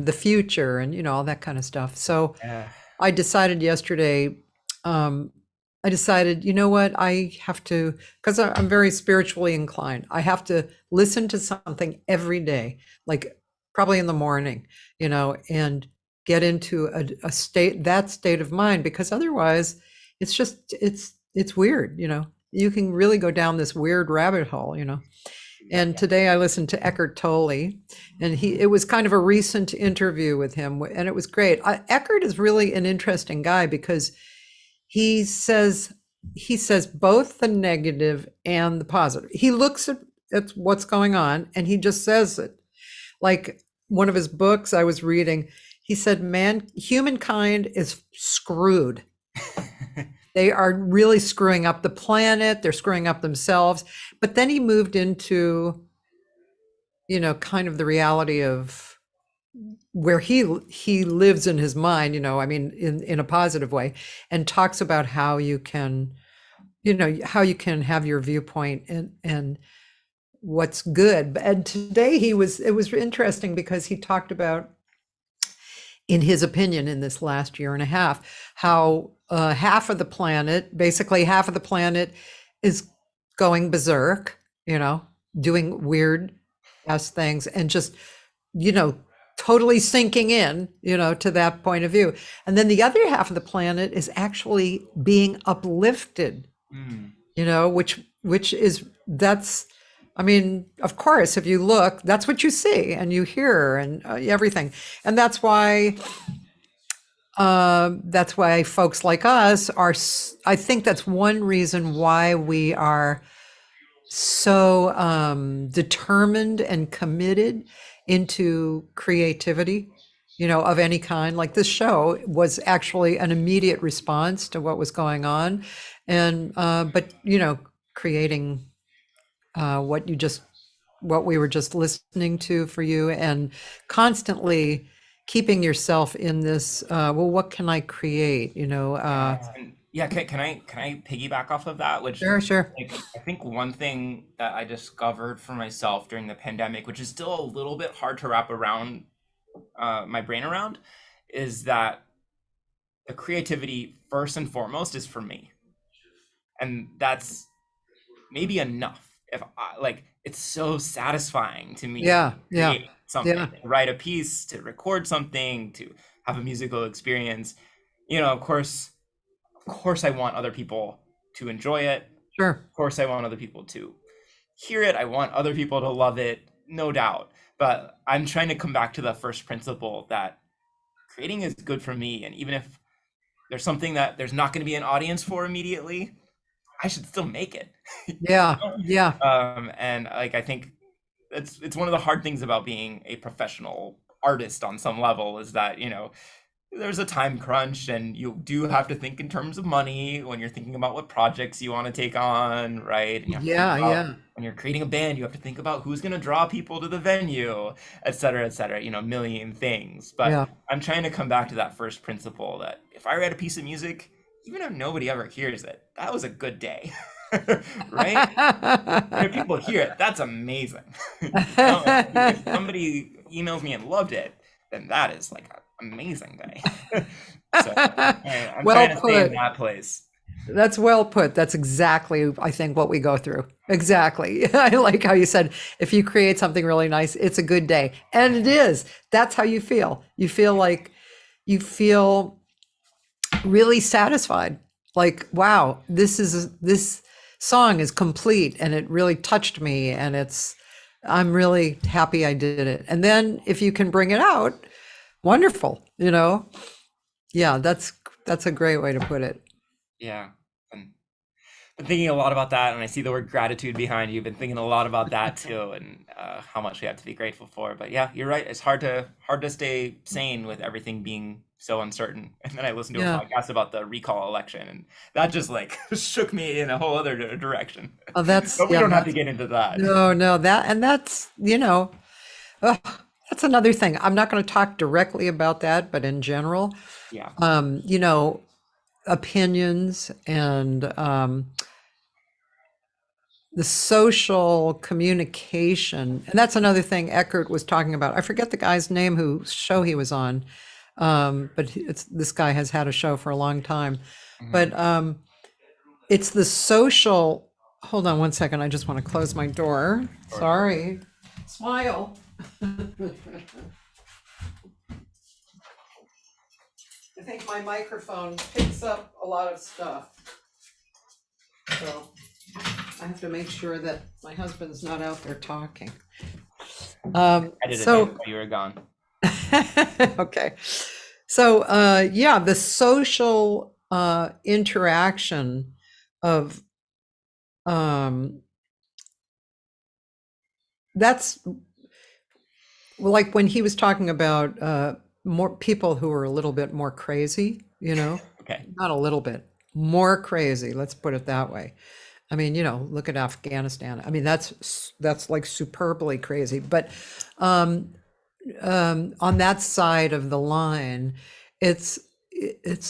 the future, and all that kind of stuff. So Yeah. I decided yesterday. I decided, you know what, I have to, because I'm very spiritually inclined. I have to listen to something every day, like probably in the morning, and get into that state of mind, because otherwise it's weird, You can really go down this weird rabbit hole, Yeah. And today I listened to Eckhart Tolle, and it was kind of a recent interview with him, and it was great. Eckhart is really an interesting guy because he says he says both the negative and the positive. He looks at what's going on and he just says it. Like one of his books I was reading, he said, humankind is screwed. They are really screwing up the planet, they're screwing up themselves. But then he moved into, kind of the reality of where he lives in his mind, I mean, in a positive way, and talks about how you can, how you can have your viewpoint and what's good. And today it was interesting because he talked about, in his opinion, in this last year and a half, how basically half of the planet is going berserk, doing weird ass things, and just, you know, totally sinking in, to that point of view. And then the other half of the planet is actually being uplifted, Mm. which is, that's, I mean, of course, if you look, that's what you see and you hear and everything. And that's why folks like us are, I think that's one reason why we are so determined and committed into creativity, of any kind. Like this show was actually an immediate response to what was going on, and but creating what what we were just listening to for you, and constantly keeping yourself in this. Well, what can I create? Yes. And yeah, can I piggyback off of that? Which, Sure, sure. like, I think one thing that I discovered for myself during the pandemic, which is still a little bit hard to wrap around my brain around, is that the creativity first and foremost is for me, and that's maybe enough. If I, like, it's so satisfying to me to Yeah, yeah, create something, yeah. to write a piece, to record something, to have a musical experience. Of course I want other people to enjoy it. Sure. Of course, I want other people to hear it. I want other people to love it, no doubt. But I'm trying to come back to the first principle that creating is good for me. And even if there's something that there's not going to be an audience for immediately, I should still make it. Yeah. Yeah. And like, I think it's one of the hard things about being a professional artist on some level is that, there's a time crunch and you do have to think in terms of money when you're thinking about what projects you want to take on, right? And you have to think Yeah. about Yeah. when you're creating a band, you have to think about who's going to draw people to the venue, et cetera, a million things. But Yeah. I'm trying to come back to that first principle that if I write a piece of music, even if nobody ever hears it, that was a good day, right? And if people hear it, that's amazing. If somebody emails me and loved it, then that is like an amazing day. So I'm Well trying to stay in put. that place. That's well put. That's exactly, I think, what we go through. Exactly. I like how you said, if you create something really nice, it's a good day. And it is. That's how you feel. You feel really satisfied. Like, wow, this song is complete and it really touched me and I'm really happy I did it. And then if you can bring it out, wonderful, Yeah, that's a great way to put it. Yeah. And been thinking a lot about that, and I see the word gratitude behind you. Been thinking a lot about that too, and how much we have to be grateful for. But yeah, you're right. It's hard to stay sane with everything being so uncertain. And then I listened to a Yeah. podcast about the recall election, and that just like shook me in a whole other direction. Oh, that's But we yeah, don't have to that's get into that. no, that's ugh, that's another thing. I'm not going to talk directly about that, but in general, Yeah. opinions and the social communication, and that's another thing Eckert was talking about. I forget the guy's name whose show he was on, but this guy has had a show for a long time. But it's the social. Hold on one second. I just want to close my door. Sorry. Smile. I think my microphone picks up a lot of stuff. So I have to make sure that my husband's not out there talking. I did it So while you were gone. okay. So yeah, the social interaction of that's like when he was talking about more people who are a little bit more crazy, Okay. not a little bit more crazy. Let's put it that way. I mean, look at Afghanistan. I mean, that's like superbly crazy. But on that side of the line, it's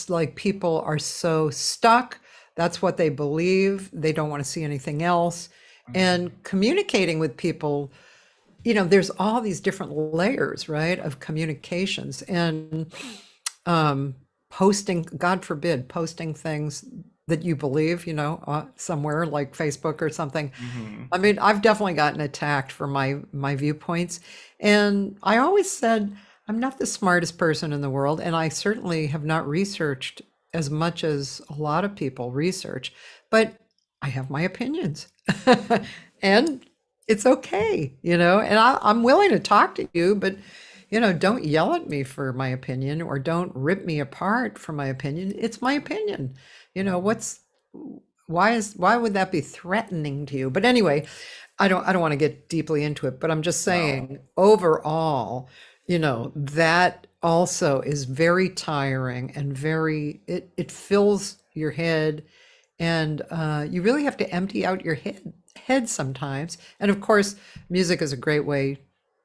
like people are so stuck. That's what they believe. They don't want to see anything else. And communicating with people, there's all these different layers, right, of communications and posting, God forbid, posting things that you believe, somewhere like Facebook or something. I mean, I've definitely gotten attacked for my viewpoints. And I always said, I'm not the smartest person in the world, and I certainly have not researched as much as a lot of people research, but I have my opinions. And it's okay, and I'm willing to talk to you, but don't yell at me for my opinion or don't rip me apart for my opinion. It's my opinion. Why would that be threatening to you? But anyway, I don't want to get deeply into it, but I'm just saying overall, that also is very tiring and it fills your head, and you really have to empty out your head sometimes. And of course, music is a great way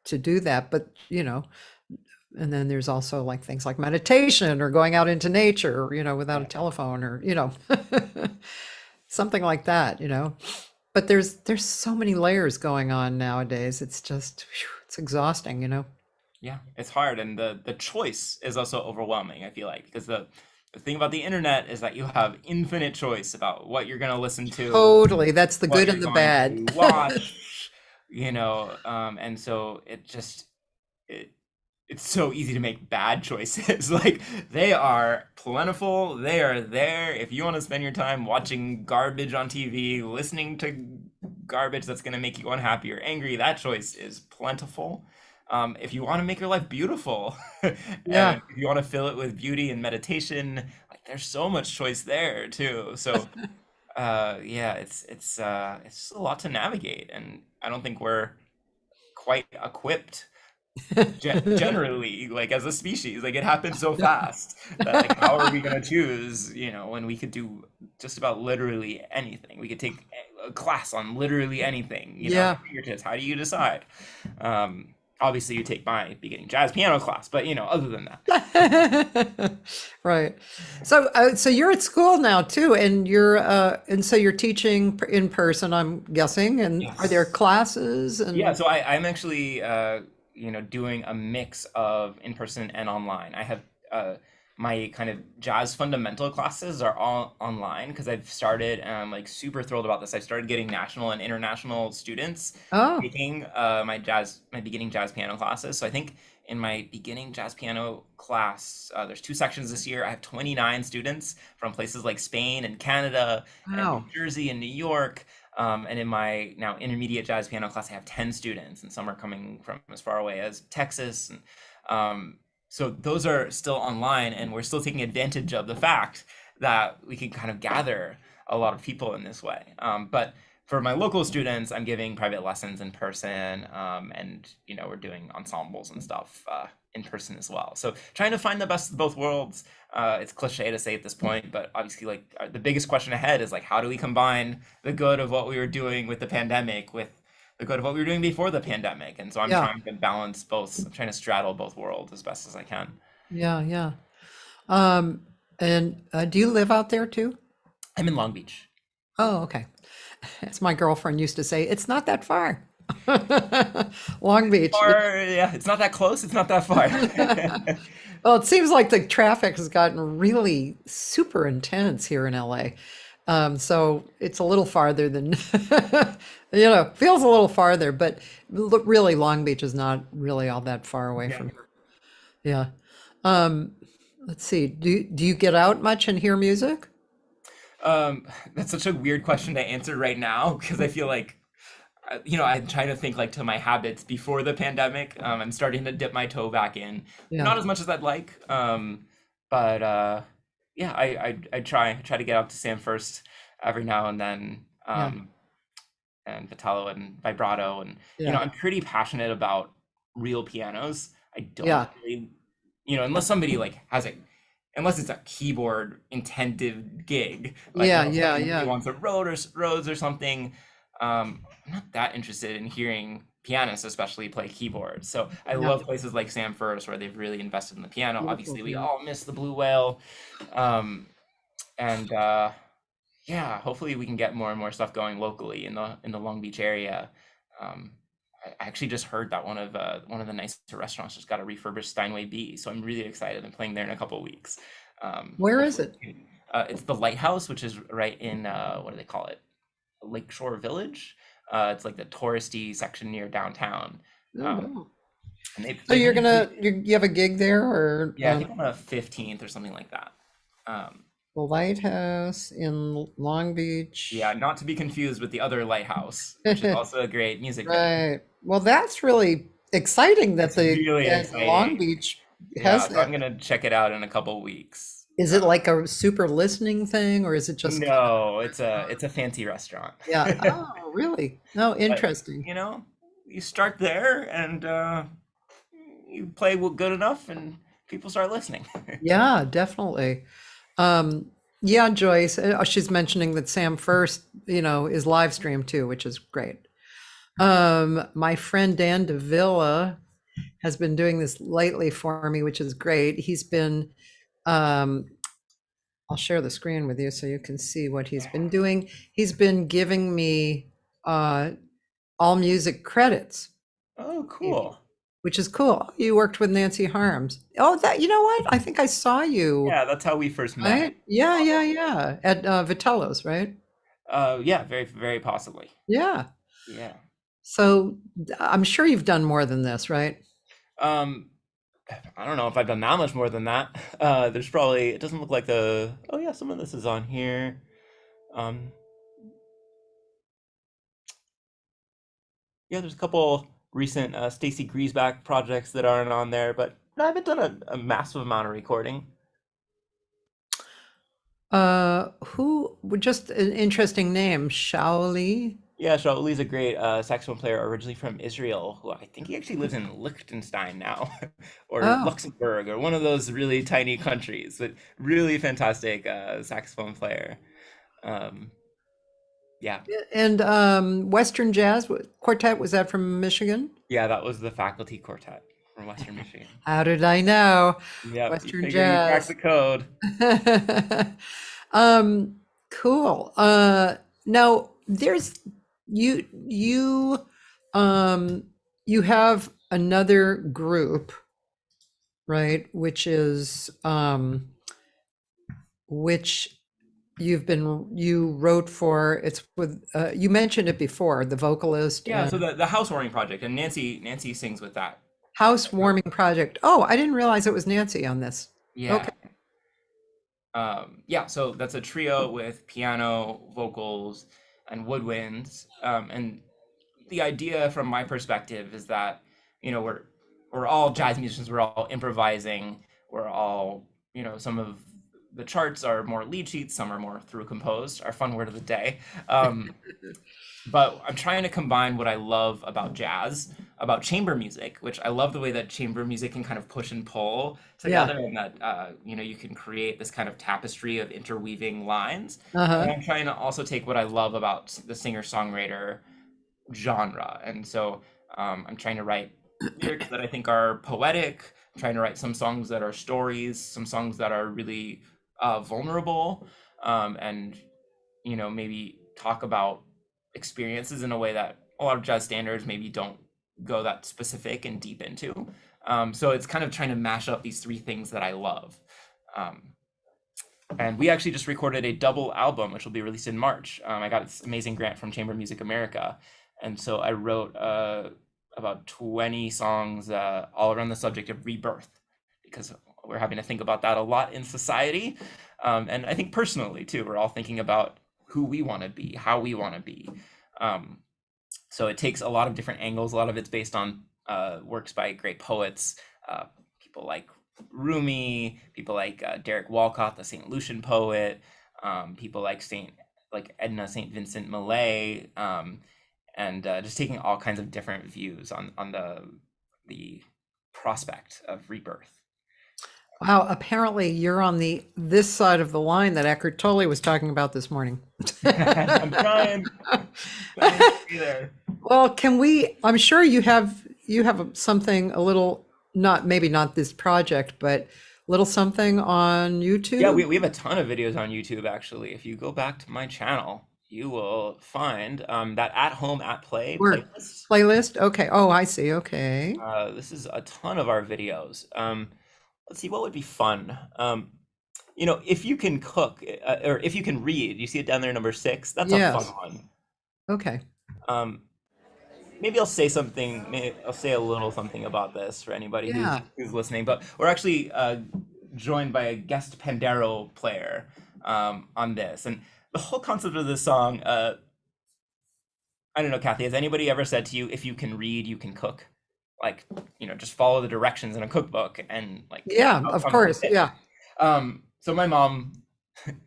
to do that, but and then there's also like things like meditation or going out into nature, without a telephone or, something like that, But there's so many layers going on nowadays. It's just, it's exhausting, Yeah, it's hard, and the choice is also overwhelming, I feel like, because the thing about the internet is that you have infinite choice about what you're going to listen to, Totally. That's the what good you're and the going bad. to watch, and so it it's so easy to make bad choices. Like they are plentiful, they are there. If you want to spend your time watching garbage on TV, listening to garbage that's going to make you unhappy or angry, that choice is plentiful. If you want to make your life beautiful Yeah. and if you want to fill it with beauty and meditation, like there's so much choice there too. So yeah, it's a lot to navigate, and I don't think we're quite equipped generally, like as a species. Like it happens so fast that like how are we gonna choose, when we could do just about literally anything. We could take a class on literally anything, at Yeah. your fingertips. How do you decide? Obviously you take my beginning jazz piano class, but other than that. Right. So, so you're at school now too, and so you're teaching in person, I'm guessing. And are there Yes. classes? Yeah, And so I'm actually doing a mix of in-person and online. I have my kind of jazz fundamental classes are all online because I've started, and I'm like super thrilled about this. I've started getting national and international students oh, taking my beginning jazz piano classes. So I think in my beginning jazz piano class, there's two sections this year. I have 29 students from places like Spain and Canada and New wow. Jersey and New York. And in my now intermediate jazz piano class, I have 10 students, and some are coming from as far away as Texas. And so those are still online, and we're still taking advantage of the fact that we can kind of gather a lot of people in this way. But for my local students, I'm giving private lessons in person, and we're doing ensembles and stuff in person as well. So trying to find the best of both worlds. It's cliche to say at this point, but obviously, like the biggest question ahead is like, how do we combine the good of what we were doing with the pandemic with the good of what we were doing before the pandemic? And so I'm Yeah. trying to balance both. I'm trying to straddle both worlds as best as I can. Yeah. Yeah. Um, and do you live out there too? I'm in Long Beach. Oh, okay. As my girlfriend used to say, it's not that far. Long Beach. Or yeah, it's not that close. It's not that far. Well, it seems like the traffic has gotten really super intense here in LA. So it's a little farther than, feels a little farther, but really Long Beach is not really all that far away Yeah. from here. Yeah. Um, let's see. Do you get out much and hear music? That's such a weird question to answer right now because I feel like I'm trying to think like to my habits before the pandemic. I'm starting to dip my toe back in, Yeah. not as much as I'd like. But yeah, I try to get out to Sam first every now and then, Yeah. and Vitello and vibrato, and Yeah. I'm pretty passionate about real pianos. I don't Yeah. really, unless somebody like has a unless it's a keyboard intensive gig, like Yeah. Yeah. someone really Yeah. wants a Rhodes or something. I'm not that interested in hearing pianists, especially play keyboards. So I Yeah. love places like Sam First where they've really invested in the piano. Beautiful Obviously, we piano. all miss the Blue Whale, um, and yeah, hopefully we can get more and more stuff going locally in the Long Beach area. Um, I actually just heard that one of the nicer restaurants just got a refurbished Steinway B, so I'm really excited. I'm playing there in a couple weeks. Where is Hopefully, it? it's the Lighthouse, which is right in what do they call it? Lakeshore Village. It's like the touristy section near downtown. Oh, Um, wow. and So they've been you have a gig there or yeah, I think on the 15th or something like that. Um, the Lighthouse in Long yeah, Beach? not to be confused with the other Lighthouse, which is also a great music venue. Right. Well, that's really exciting that It's really that Long exciting. Beach has Yeah, so that. I'm gonna check it out in a couple weeks. Is it like a super listening thing or is it just kind of, No, it's a fancy restaurant. yeah. Oh, really? No, But interesting. you know, you start there and you play good enough, and people start listening. Yeah, definitely. Yeah, Joyce, she's mentioning that Sam First, is live streamed too, which is great. My friend Dan Davila has been doing this lately for me, which is great. He's been, um, I'll share the screen with you so you can see what he's been doing. He's been giving me uh, all music credits, Oh, cool. which is cool. You worked with Nancy Harms. Oh, you know what? I think I saw you, Yeah, that's how we first met. right? Yeah, yeah, yeah. At Vitello's, right? Yeah, very, very possibly. Yeah. Yeah. So I'm sure you've done more than this, right? Um, I don't know if I've done that much more than that. There's probably, it doesn't look like oh yeah, some of this is on here. Um, yeah, there's a couple recent Stacy Griesbach projects that aren't on there, but I haven't done a massive amount of recording. Who, just an interesting name, Shaoli. Yeah, Shaoli's a great saxophone player originally from Israel, who I think he actually lives in Liechtenstein now, or Oh, Luxembourg, or one of those really tiny countries, but really fantastic saxophone player. Um, yeah, and Western Jazz Quartet, was that from Michigan? yeah, that was the faculty quartet from Western Michigan. How did I know? Yep, you Western figure you cracked Jazz. the code. um, cool. Now there's you um you have another group, right? Which you wrote for. It's with you mentioned it before, the vocalist Yeah, so and the Housewarming Project, and Nancy sings with that. Housewarming Project. Oh, I didn't realize it was Nancy on this. Yeah. Okay. Yeah, so that's a trio with piano, vocals, and woodwinds. And the idea from my perspective is that, we're all jazz musicians, we're all improvising, we're all, some of the charts are more lead sheets, some are more through composed, our fun word of the day. Um, but I'm trying to combine what I love about jazz, about chamber music, which I love the way that chamber music can kind of push and pull Yeah. together, and that you can create this kind of tapestry of interweaving lines. And Uh-huh. I'm trying to also take what I love about the singer-songwriter genre, and so I'm trying to write lyrics that I think are poetic. I'm trying to write some songs that are stories, some songs that are really vulnerable, and maybe talk about experiences in a way that a lot of jazz standards maybe don't go that specific and deep into. So it's kind of trying to mash up these three things that I love. Um, and we actually just recorded a double album, which will be released in March. I got this amazing grant from Chamber Music America. And so I wrote about 20 songs all around the subject of rebirth, because we're having to think about that a lot in society. And I think personally too, we're all thinking about who we want to be, how we want to be. Um, so it takes a lot of different angles. A lot of it's based on works by great poets, people like Rumi, people like Derek Walcott, the St. Lucian poet, people like Edna St. Vincent Millay, and just taking all kinds of different views on the prospect of rebirth. Wow, apparently you're on this side of the line that Eckhart Tolle was talking about this morning. I'm trying to be there. Well, I'm sure you have something a little, not maybe not this project, but a little something on Yeah, YouTube. we have a ton of videos on YouTube actually. If you go back to my channel, you will find that at home at play Or playlist. playlist. Okay. Oh, I see. Okay. This is a ton of our videos. Let's see, what would be fun? If you can cook or if you can read, you see it down there, number 6. That's a fun Yes. one. Okay. Um, maybe I'll say something. Maybe I'll say a little something about this for anybody Yeah. who's listening. But we're actually joined by a guest pandero player on this, and the whole concept of this song. I don't know, Kathy. Has anybody ever said to you, "If you can read, you can cook"? Like, just follow the directions in a cookbook, and like Yeah, of outcomes will course. fit. Yeah. So my mom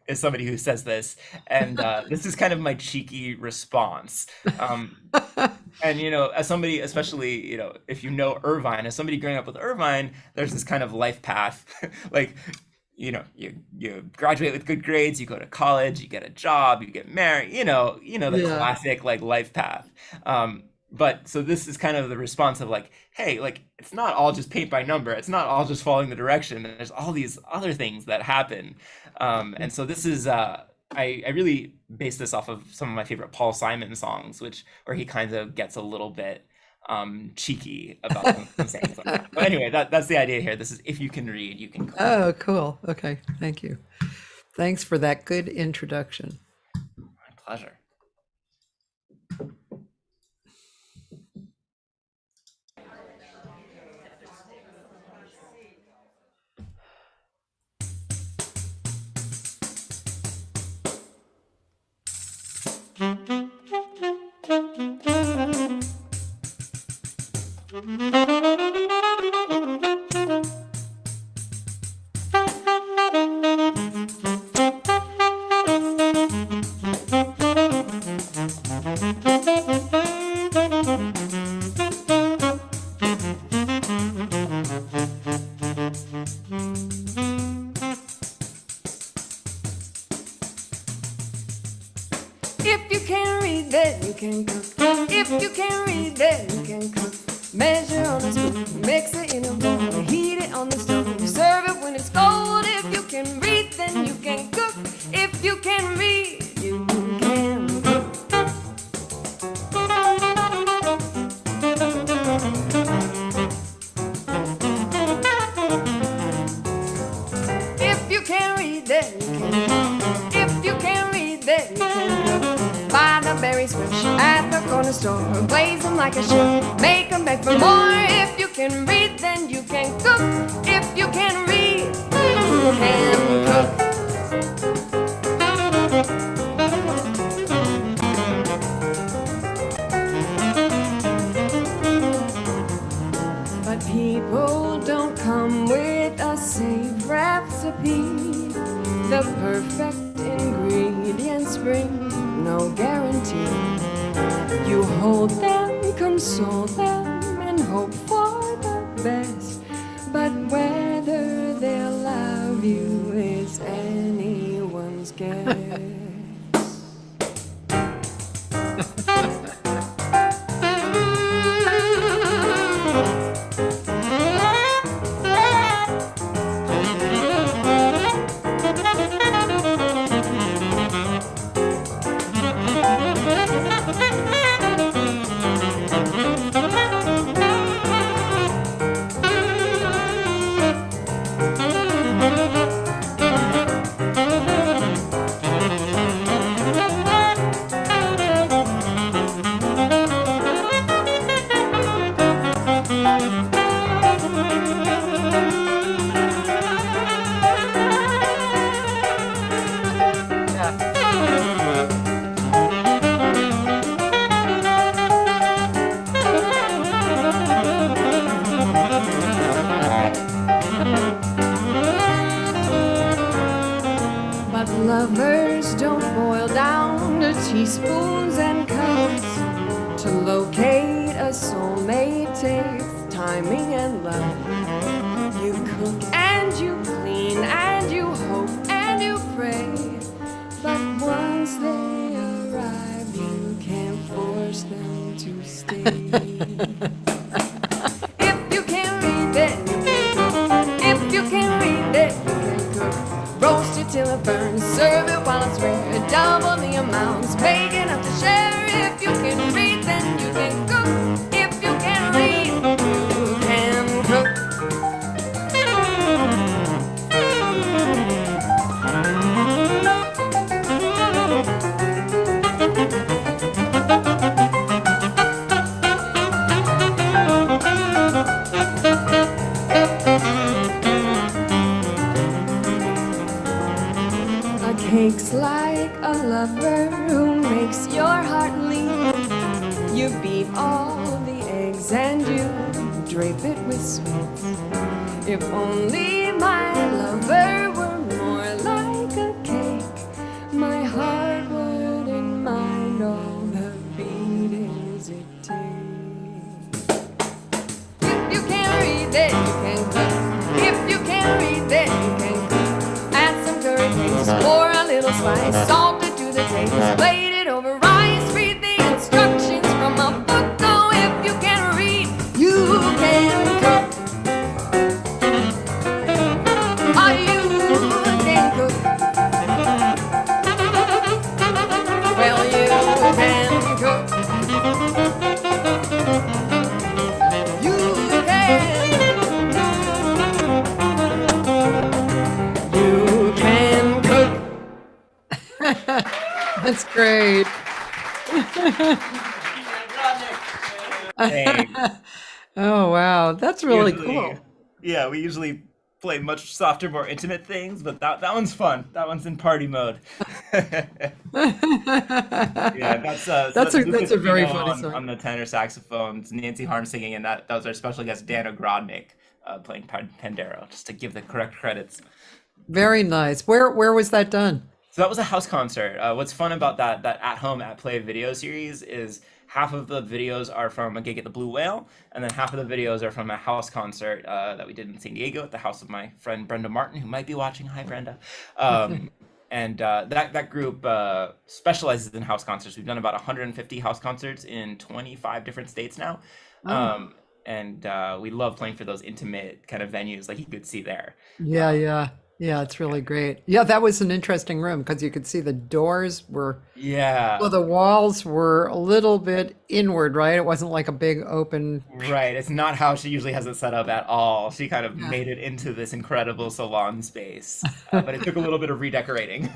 is somebody who says this, and this is kind of my cheeky response. Um, and as somebody, especially if you know Irvine, as somebody growing up with Irvine, there's this kind of life path, like you graduate with good grades, you go to college, you get a job, you get married, the Yeah. classic like life path. But so this is kind of the response of like, hey, like it's not all just paint by number, it's not all just following the direction. There's all these other things that happen. And so this is I really base this off of some of my favorite Paul Simon songs, where he kind of gets a little bit cheeky about some sayings like that. But anyway, that's the idea here. This is if you can read, you can cook. Oh, cool. Okay. Thank you. Thanks for that good introduction. My pleasure. If you can read, then you can cook. If you can read, then you can cook. Measure on a spoon, mix it in a bowl, heat it on the stove, serve it when it's cold. If you can read, then you can cook. If you can read, you can cook. If you can read, then you can cook. If you can read, then you can cook. Buy the berries fresh at the corner store, glaze them like a chef, make them beg for more. If you can read, then you can cook. If you can read, you can cook. But people don't come with a safe recipe. The perfect ingredients bring no guarantee. You hold them, console them, and hope for the best. But whether they'll love you is anyone's guess. Lovers don't boil down to teaspoons and cups. To locate a soulmate takes timing and love. You cook and you clean and you hope and you pray. But once they arrive, you can't force them to stay. If you can read, then you can cook. If you can read, then you can cook. Roast it till it burns, serve it while it's rare. Double the amounts, bake enough to share. If you can read, then you can cook. If you can read, you can cook. Cake's like a lover who makes your heart leap. You beat all the eggs and you drape it with sweets. If only my lover were more like a cake, my heart wouldn't mind all the beatings it takes. If you can read, then you can cook. If you can read, then you can cook. Add some curry paste, pour a little spice, salt it to the taste, plate it over rice, read the instructions from a book. Oh, if you can read, you can cook. Oh, you can cook. Well, you can cook. You can. You can cook. That's great. Thanks. Oh, wow. That's really Usually- cool. Yeah, we usually play much softer, more intimate things, but that one's fun. That one's in party mode. Yeah, so That's that's that's Lucas a very Pino funny song. on the tenor saxophones, Nancy Harm singing, and that was our special guest Dana Grodnik playing Pandero, just to give the correct credits. Very nice. Where was that done? So that was a house concert. What's fun about that at home at play video series is half of the videos are from a gig at the Blue Whale, and then half of the videos are from a house concert that we did in San Diego at the house of my friend Brenda Martin, who might be watching. Hi, Brenda. And that group specializes in house concerts. We've done about 150 house concerts in 25 different states now. And we love playing for those intimate kind of venues like you could see there. Yeah, yeah. Yeah, it's really great. Yeah, that was an interesting room because you could see the doors were, Yeah. well, the walls were a little bit inward, right? It wasn't like a big open. Right. It's not how she usually has it set up at all. She kind of made it into this incredible salon space, but it took a little bit of redecorating.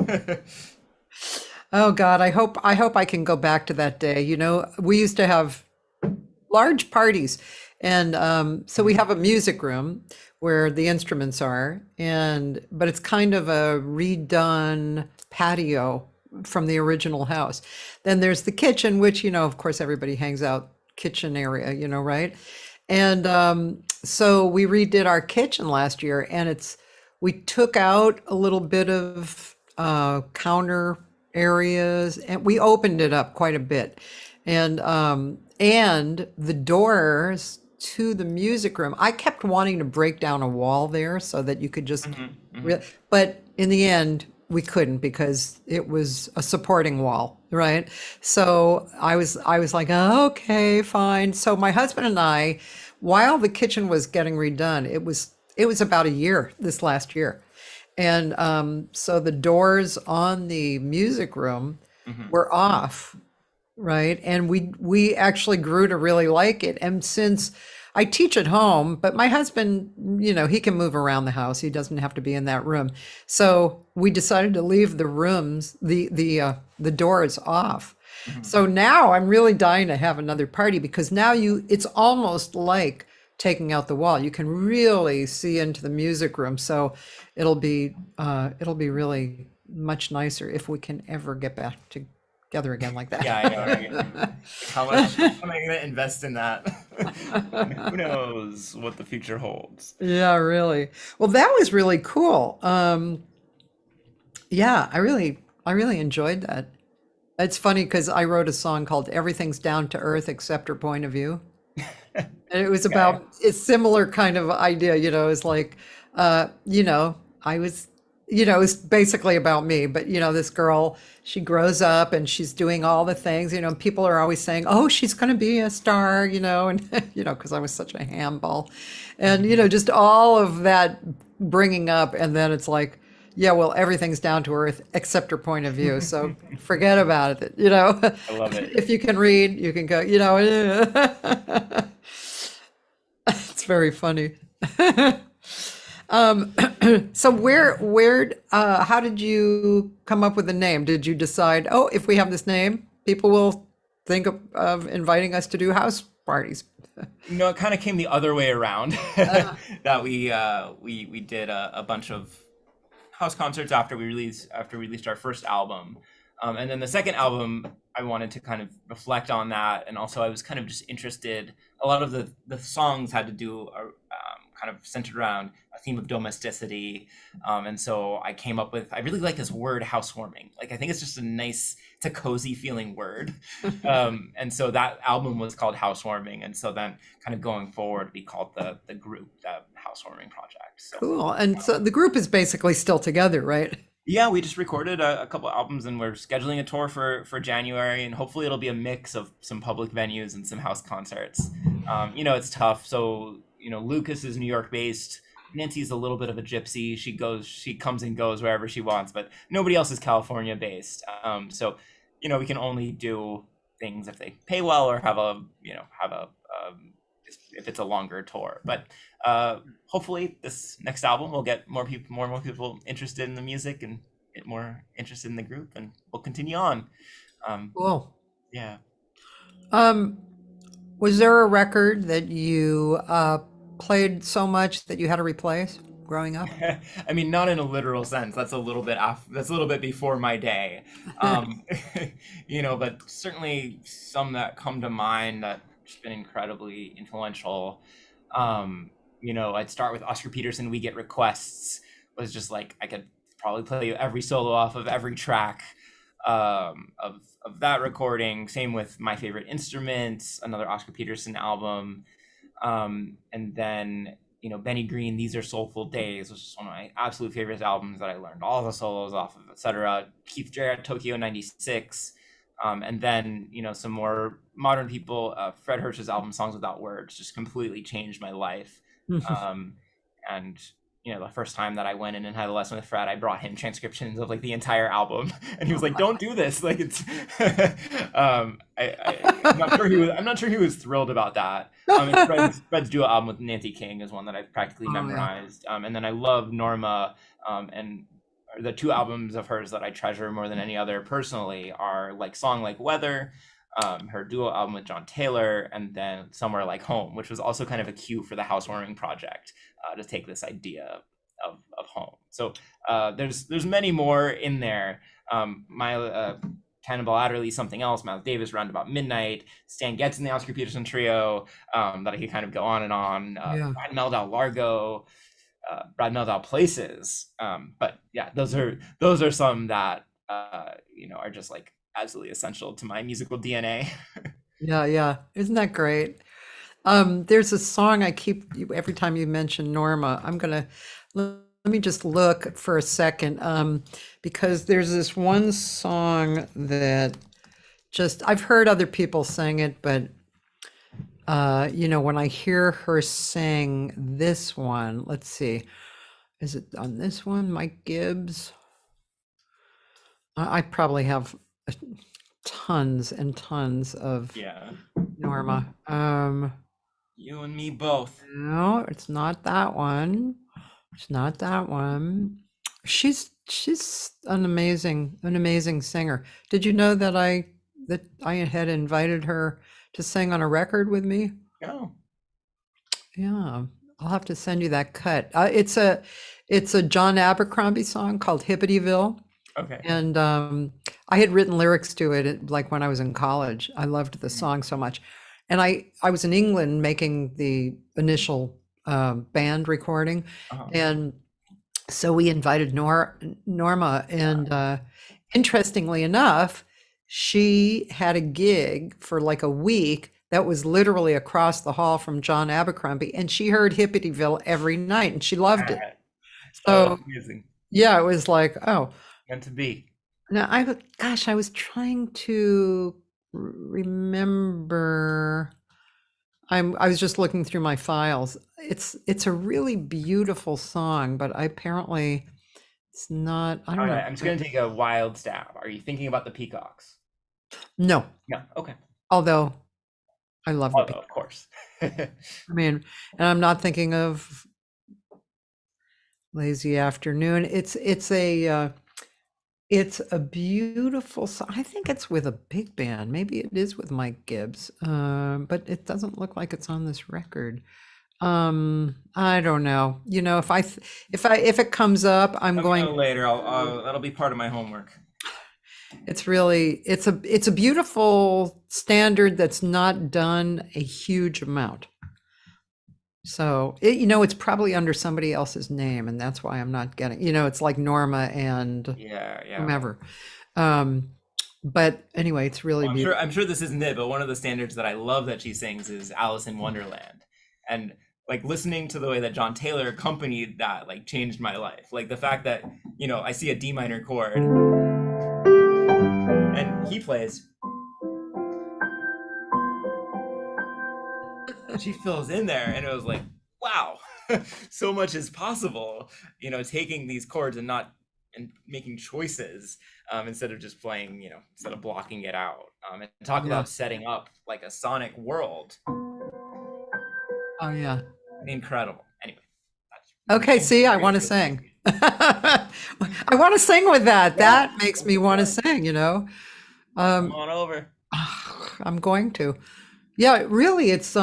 Oh God, I hope I can go back to that day. You know, we used to have large parties, and so we have a music room where the instruments are, but it's kind of a redone patio from the original house. Then there's the kitchen, which, you know, of course, everybody hangs out kitchen area, you know, right? And so we redid our kitchen last year, and we took out a little bit of counter areas, and we opened it up quite a bit, and the doors to the music room, I kept wanting to break down a wall there so that you could just but in the end we couldn't because it was a supporting wall, right? So I was like, oh, okay, fine. So my husband and I, while the kitchen was getting redone, it was about a year, this last year, and so the doors on the music room were off, right? And we actually grew to really like it. And since I teach at home, but my husband, you know, he can move around the house. He doesn't have to be in that room. So we decided to leave the rooms, the doors off. So now I'm really dying to have another party because now it's almost like taking out the wall. You can really see into the music room. So it'll be really much nicer if we can ever get back together again like that. Yeah, I know. Right? How much am I going to invest in that? Who knows what the future holds? Yeah, really. Well, that was really cool. Yeah, I really enjoyed that. It's funny because I wrote a song called "Everything's Down to Earth Except Her Point of View," and it was about a similar kind of idea. You know, it's like, you know, I was, you know, it's basically about me, but you know, this girl, she grows up and she's doing all the things, you know, people are always saying, oh, she's going to be a star, you know, and, you know, because I was such a handball and, you know, just all of that bringing up. And then it's like, yeah, well, everything's down to earth except her point of view. So forget about it, you know. I love it. If you can read, you can go, you know. It's very funny. So how did you come up with the name? Did you decide, oh, if we have this name, people will think of inviting us to do house parties? No, it kind of came the other way around. That we did a bunch of house concerts after we released our first album, and then the second album I wanted to kind of reflect on that, and also I was kind of just interested. A lot of the songs had to do kind of centered around a theme of domesticity, and so I came up with, I really like this word housewarming. Like, I think it's just it's a cozy feeling word, and so that album was called Housewarming, and so then kind of going forward we called the group the Housewarming Project. So, cool. And so the group is basically still together, right? yeah, we just recorded a couple albums, and we're scheduling a tour for January, and hopefully it'll be a mix of some public venues and some house concerts. You know, it's tough. So, you know, Lucas is New York based. Nancy's a little bit of a gypsy. She comes and goes wherever she wants, but nobody else is California based. So, you know, we can only do things if they pay well or have a if it's a longer tour. But hopefully this next album will get more and more people interested in the music and get more interested in the group, and we'll continue on. Cool. Yeah. Was there a record that you played so much that you had to replace? growing up? I mean, not in a literal sense. That's a little bit that's a little bit before my day. Um, but certainly some that come to mind that have been incredibly influential. I'd start with Oscar Peterson, We Get Requests, was just like I could probably play every solo off of every track of that recording. Same with My Favorite Instruments, another Oscar Peterson album. And then Benny Green, These Are Soulful Days, which is one of my absolute favorite albums that I learned all the solos off of, etc. Keith Jarrett, Tokyo '96. And then, some more modern people, Fred Hirsch's album, Songs Without Words, just completely changed my life. And, the first time that I went in and had a lesson with Fred, I brought him transcriptions of like the entire album, and he was like, "Don't do this." Like it's, I'm not sure he was thrilled about that. Fred's duo album with Nancy King is one that I've practically memorized. And then I love Norma, and the two albums of hers that I treasure more than any other personally are like Song Like Weather, her duo album with John Taylor, and then Somewhere Like Home, which was also kind of a cue for the Housewarming Project to take this idea of home. So there's many more in there. Cannonball Adderley, Something Else, Miles Davis, Round About Midnight, Stan Getz and the Oscar Peterson Trio, that I could kind of go on and on. Brad Meldau, Largo, Brad Meldau, Places. But yeah, those are some that are just like absolutely essential to my musical DNA. Yeah. Isn't that great? There's a song every time you mention Norma, let me just look for a second, because there's this one song that I've heard other people sing it, but when I hear her sing this one, let's see, is it on this one, Mike Gibbs? I probably have tons and tons of Norma. You and me both. No, it's not that one. She's an amazing singer. Did you know that I had invited her to sing on a record with me? Oh. Yeah, I'll have to send you that cut. It's a John Abercrombie song called Hippityville. Okay. And I had written lyrics to it like when I was in college. I loved the song so much. And I was in England making the initial band recording. And so we invited Norma. And interestingly enough, she had a gig for like a week that was literally across the hall from John Abercrombie. And she heard Hippityville every night and she loved it. So amazing. Yeah, it was like, oh. Meant to be. Now, I was trying to remember. I was just looking through my files. It's a really beautiful song, but apparently it's not. I don't know. I'm just going to take a wild stab. Are you thinking about the Peacocks? No. No. Okay. Although I love the Peacocks. Of course. I mean, and I'm not thinking of Lazy Afternoon. It's a beautiful song. I think it's with a big band. Maybe it is with Mike Gibbs, but it doesn't look like it's on this record. I don't know. If it comes up, I'm going later. That'll be part of my homework. It's a beautiful standard that's not done a huge amount. So, it's probably under somebody else's name, and that's why I'm not getting, it's like Norma and whomever. But anyway, it's really beautiful. I'm sure this isn't it, but one of the standards that I love that she sings is Alice in Wonderland. And like listening to the way that John Taylor accompanied that, like changed my life. Like the fact that, I see a D minor chord and he plays. She fills in there, and it was like, wow, so much is possible, taking these chords and making choices instead of just playing, instead of blocking it out, and talk about setting up like a sonic world. Oh yeah, incredible. Anyway, okay, see, I want to sing. I want to sing with that. That makes me want to sing. Come on over. I'm going to. Yeah, really, it's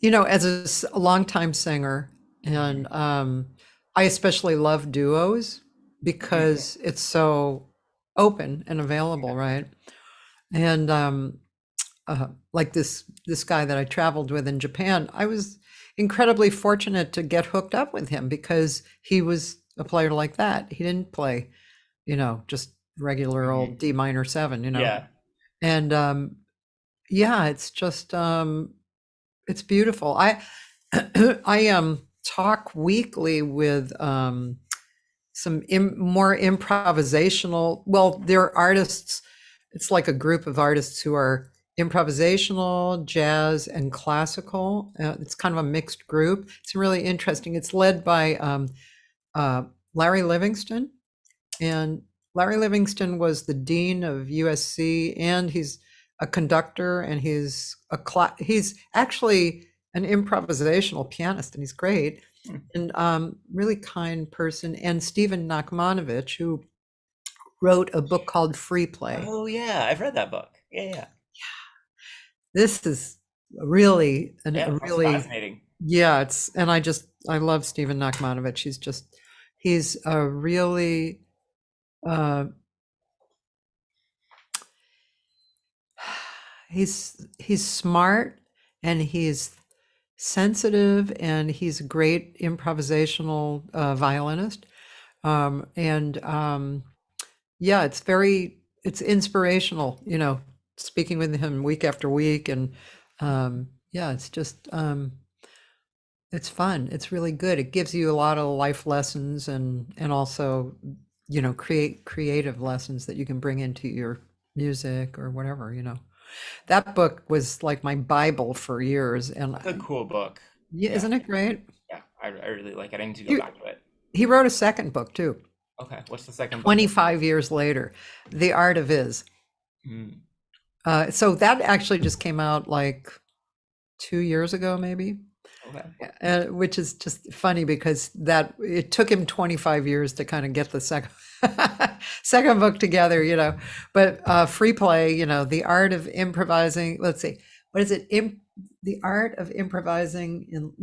You know, as a longtime singer, and I especially love duos because it's so open and available, right? And like this guy that I traveled with in Japan, I was incredibly fortunate to get hooked up with him because he was a player like that. He didn't play, you know, just regular old D minor 7, you know. Yeah. And yeah, it's just it's beautiful. I I talk weekly with some more improvisational. Well, they're artists. It's like a group of artists who are improvisational, jazz, and classical. It's kind of a mixed group. It's really interesting. It's led by Larry Livingston, and Larry Livingston was the dean of USC, and he's a conductor, and he's actually an improvisational pianist, and he's great, and really kind person. And Stephen Nachmanovich, who wrote a book called Free Play. Oh yeah, I've read that book. Yeah. This is really Fascinating. yeah. I love Stephen Nachmanovich. He's a really he's smart, and he's sensitive, and he's a great improvisational violinist. Yeah, it's inspirational, you know, speaking with him week after week. And yeah, it's just it's fun. It's really good. It gives you a lot of life lessons, and also, you know, creative lessons that you can bring into your music or whatever, you know. That book was like my Bible for years. And It's a cool book. yeah, isn't it great? Yeah, I really like it. I need to go back to it. He wrote a second book too, Okay, what's the second book? 25 years later, The Art of Is. So that actually just came out like 2 years ago, maybe. Okay. Which is just funny because it took him 25 years to kind of get the second book together, you know. But Free Play, you know, the art of improvising. Let's see, what is it? The art of improvising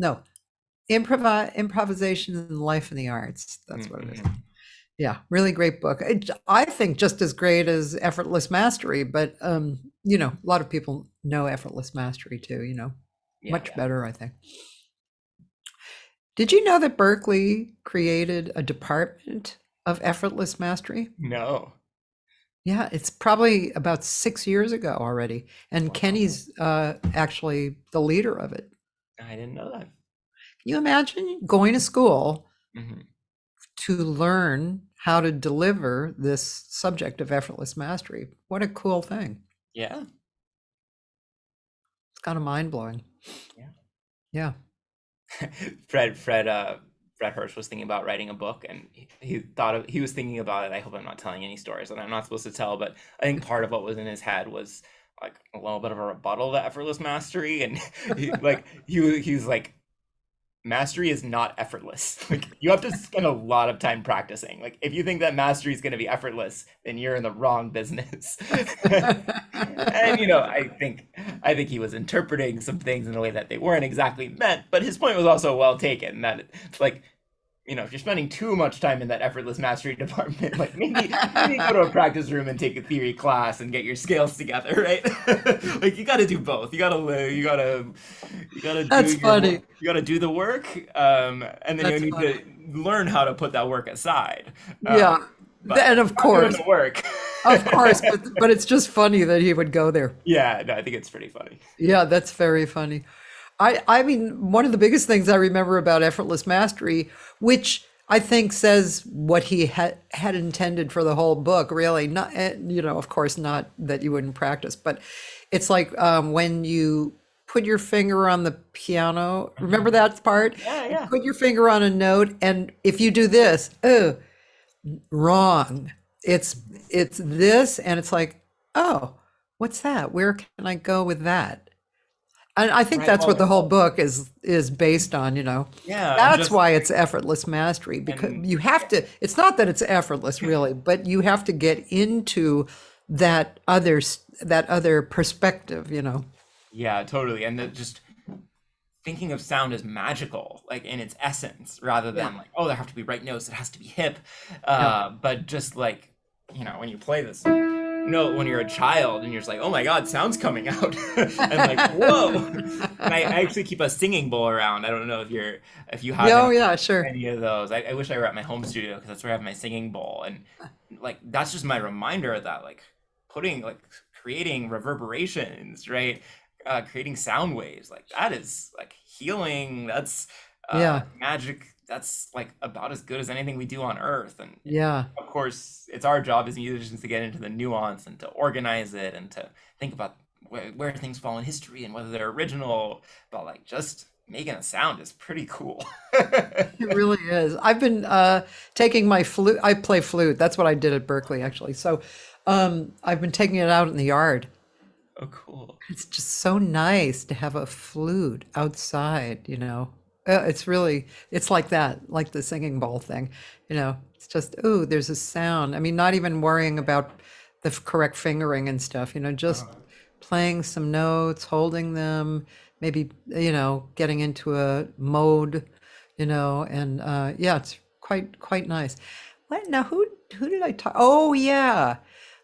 improvisation in life and the arts. That's what it is. Yeah, really great book. I think just as great as Effortless Mastery, but you know, a lot of people know Effortless Mastery too, you know. Much better, I think. Did you know that Berkeley created a department of effortless mastery? No. Yeah, it's probably about 6 years ago already. And Kenny's actually the leader of it. I didn't know that. Can you imagine going to school to learn how to deliver this subject of effortless mastery? What a cool thing. Yeah. It's kind of mind-blowing. Yeah. Fred Hirsch was thinking about writing a book, and he was thinking about it. I hope I'm not telling any stories that I'm not supposed to tell, but I think part of what was in his head was like a little bit of a rebuttal to effortless mastery, and he was like, mastery is not effortless. Like, you have to spend a lot of time practicing. Like, if you think that mastery is going to be effortless, then you're in the wrong business. And you know, I think he was interpreting some things in a way that they weren't exactly meant, but his point was also well taken, that it's like, you know, if you're spending too much time in that effortless mastery department, like maybe go to a practice room and take a theory class and get your scales together, right? Like, you got to do both. You got to That's funny. You got to do the work, and then That's you need to learn how to put that work aside. Yeah, and of course, work. of course, but it's just funny that he would go there. Yeah, no, I think it's pretty funny. Yeah, that's very funny. I mean, one of the biggest things I remember about effortless mastery, which I think says what he had intended for the whole book, really, not, you know, of course, not that you wouldn't practice, but it's like when you put your finger on the piano, remember that part? Yeah. You put your finger on a note, and if you do this, wrong. It's this, and it's like, oh, what's that? Where can I go with that? And I think that's what the whole book is based on, you know. Yeah. That's why it's effortless mastery, because you have to, it's not that it's effortless really, but you have to get into that other perspective, you know. Yeah, totally. And just thinking of sound as magical, like in its essence, rather Yeah. than like, oh, there have to be right notes, it has to be hip. Yeah. But just like, when you play this note when you're a child and you're just like, oh my God, sound's coming out. And like, whoa. And I actually keep a singing bowl around. I don't know if you have Yeah, oh yeah, sure. any of those. I wish I were at my home studio because that's where I have my singing bowl. And like, that's just my reminder that like creating reverberations, right? Creating sound waves, like that is like healing. That's Yeah. magic. That's like about as good as anything we do on earth. And Yeah. of course, it's our job as musicians to get into the nuance and to organize it and to think about where things fall in history and whether they're original. But like just making a sound is pretty cool. It really is. I've been taking my flute. I play flute. That's what I did at Berkeley, actually. So I've been taking it out in the yard. Oh, cool. It's just so nice to have a flute outside, you know. It's like that, like the singing bowl thing, you know. It's just, oh, there's a sound. I mean, not even worrying about the correct fingering and stuff, you know, just playing some notes, holding them, maybe, you know, getting into a mode, you know, and yeah, it's quite nice. What now? Who did I talk? Oh yeah,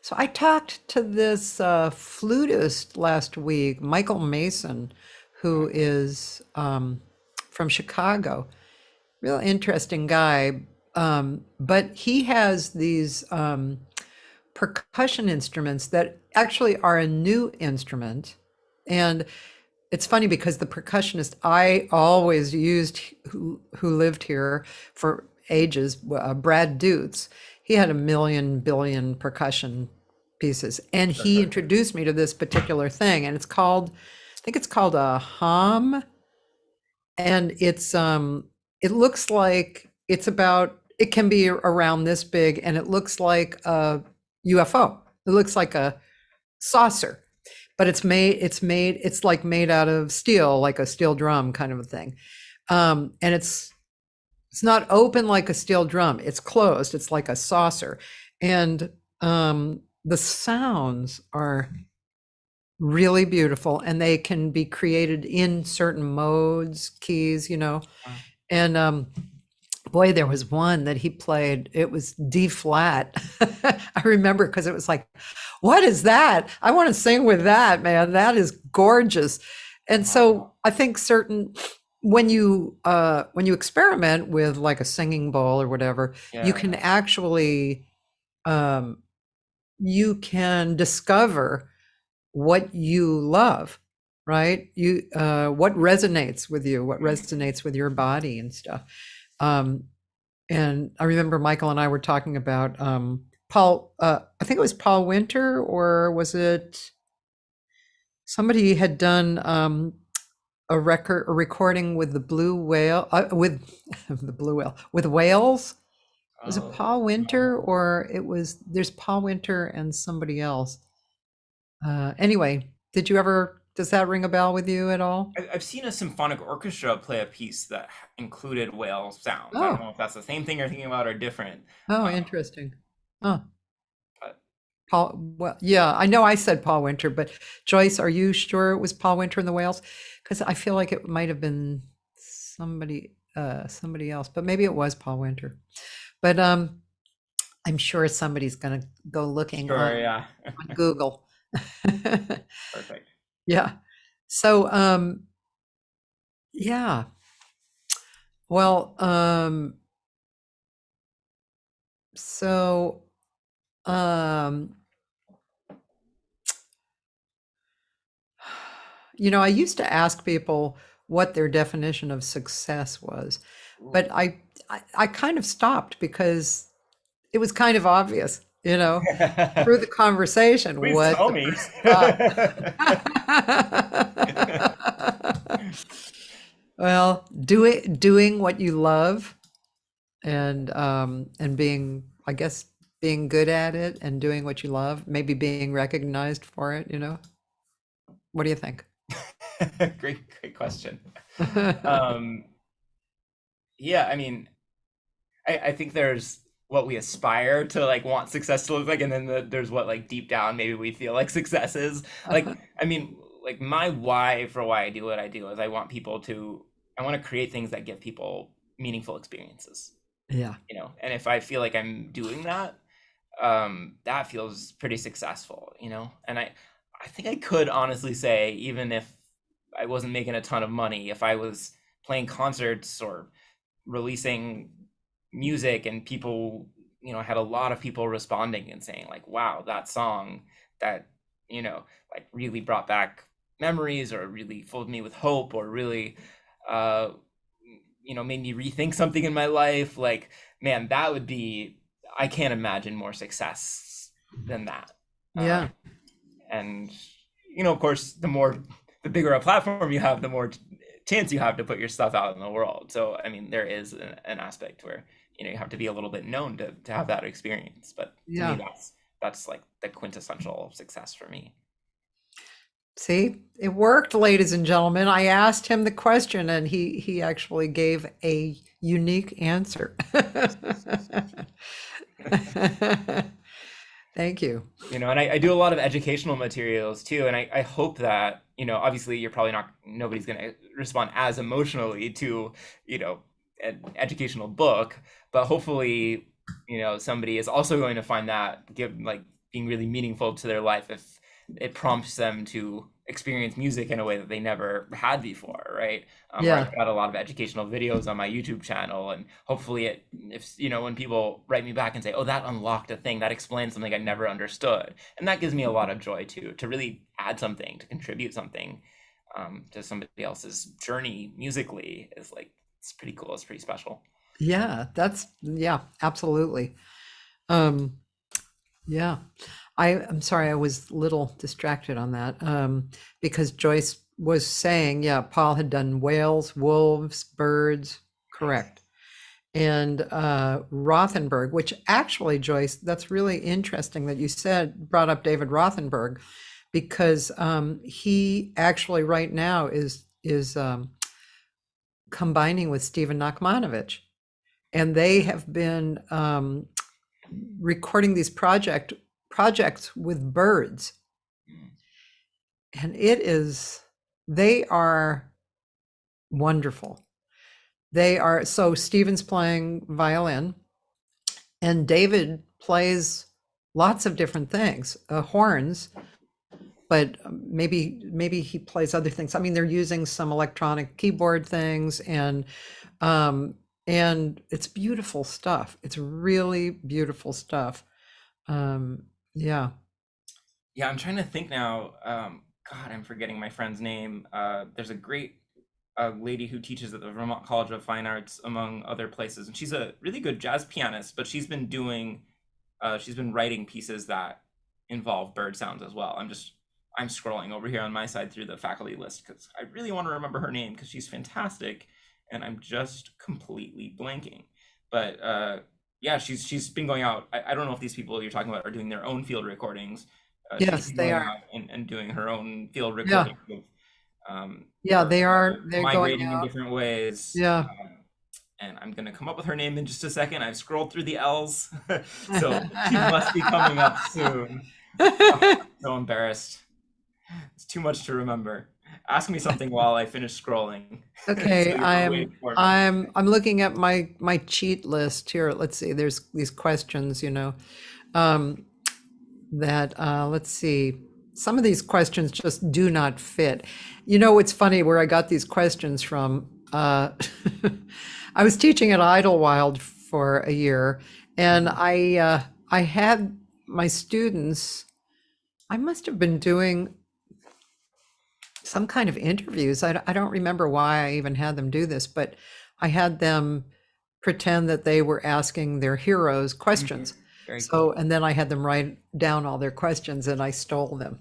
so I talked to this flutist last week, Michael Mason, who is from Chicago. Real interesting guy, but he has these percussion instruments that actually are a new instrument, and it's funny because the percussionist I always used, who lived here for ages, Brad Dutz, he had a billion percussion pieces, and he introduced me to this particular thing, and I think it's called a hum, and it looks like it can be around this big, and it looks like a UFO. It looks like a saucer, but it's like made out of steel, like a steel drum kind of a thing. And it's not open like a steel drum. It's closed. It's like a saucer. And the sounds are really beautiful, and they can be created in certain modes, keys, you know. And boy, there was one that he played. It was D flat. I remember because it was like, what is that? I want to sing with that, man. That is gorgeous. And so I think when you experiment with like a singing bowl or whatever, you can actually you can discover what you love, right? What resonates with you, what resonates with your body and stuff. And I remember Michael and I were talking about Paul, I think it was Paul Winter, or was it somebody had done a recording with the Blue Whale, with the Blue Whale, with whales. Was it Paul Winter, or there's Paul Winter and somebody else. Anyway, does that ring a bell with you at all? I've seen a symphonic orchestra play a piece that included whale sounds. I don't know if that's the same thing you're thinking about or different. Oh, interesting. Oh, But Paul. Well, yeah, I know I said Paul Winter, but Joyce, are you sure it was Paul Winter and the Whales? Because I feel like it might have been somebody else, but maybe it was Paul Winter. But I'm sure somebody's going to go looking sure, on Google. Perfect. Yeah. So, yeah. Well, so, you know, I used to ask people what their definition of success was, but I kind of stopped because it was kind of obvious, you know, through the conversation. Please what tell the me. person thought. Well, doing what you love, and being, I guess, being good at it and doing what you love, maybe being recognized for it, you know. What do you think? Great question. Yeah, I mean, I think there's what we aspire to like want success to look like, and then there's what like deep down maybe we feel like success is. Like, I mean, like my why for why I do what I do is I want to create things that give people meaningful experiences, Yeah. and if I feel like I'm doing that, that feels pretty successful, and I think I could honestly say, even if I wasn't making a ton of money, if I was playing concerts or releasing music and people, had a lot of people responding and saying like, wow, that song that, like really brought back memories or really filled me with hope or really, uh, made me rethink something in my life. Like, man, I can't imagine more success than that. Yeah. And, of course, the bigger a platform you have, the more chance you have to put your stuff out in the world. So, I mean, there is an aspect where, you have to be a little bit known to have that experience. But to me, that's like the quintessential success for me. See, it worked, ladies and gentlemen. I asked him the question and he actually gave a unique answer. Thank you. And I do a lot of educational materials too. And I hope that, obviously nobody's going to respond as emotionally to, an educational book, but hopefully, somebody is also going to find that being really meaningful to their life if it prompts them to experience music in a way that they never had before, right? I've got a lot of educational videos on my YouTube channel, and hopefully when people write me back and say, oh, that unlocked a thing, that explains something I never understood. And that gives me a lot of joy too, to really add something, to contribute something to somebody else's journey musically it's pretty cool. It's pretty special. Yeah, absolutely. Yeah. I'm sorry, I was a little distracted on that because Joyce was saying, Paul had done whales, wolves, birds, correct. And Rothenberg, which actually, Joyce, that's really interesting that you brought up David Rothenberg, because he actually right now is combining with Stephen Nachmanovich, and they have been recording these projects with birds, and they are wonderful. So Stephen's playing violin and David plays lots of different things, horns, but maybe he plays other things. I mean, they're using some electronic keyboard things, and it's beautiful stuff. It's really beautiful stuff. Yeah. Yeah, I'm trying to think now. God, I'm forgetting my friend's name. There's a great lady who teaches at the Vermont College of Fine Arts, among other places, and she's a really good jazz pianist. But she's been writing pieces that involve bird sounds as well. I'm scrolling over here on my side through the faculty list because I really want to remember her name because she's fantastic, and I'm just completely blanking. But yeah, she's been going out. I don't know if these people you're talking about are doing their own field recordings. Yes, they are. And doing her own field recording. Yeah, they are. They're migrating going in out. different ways. Yeah. And I'm going to come up with her name in just a second. I've scrolled through the L's, so she must be coming up soon. I'm so embarrassed. It's too much to remember. Ask me something while I finish scrolling. Okay, So I'm looking at my cheat list here. Let's see. There's these questions, that let's see. Some of these questions just do not fit. It's funny where I got these questions from. I was teaching at Idlewild for a year, and I had my students. I must have been doing some kind of interviews. I don't remember why I even had them do this, but I had them pretend that they were asking their heroes questions. Very So, cool. and then I had them write down all their questions, and I stole them.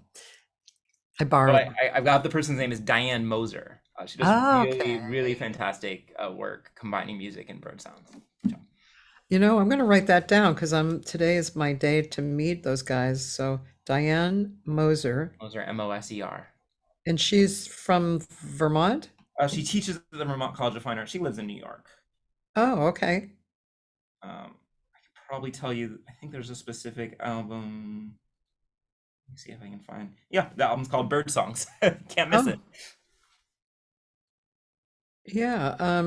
I borrowed. But I've got the person's name is Diane Moser. She does really fantastic work combining music and bird sounds. So. I'm going to write that down because today is my day to meet those guys. So Diane Moser. Moser, Moser. And she's from Vermont? She teaches at the Vermont College of Fine Arts. She lives in New York. Oh, okay. I could probably tell you, I think there's a specific album. me see if I can find. Yeah, the album's called Bird Songs. Can't miss it. Oh, yeah.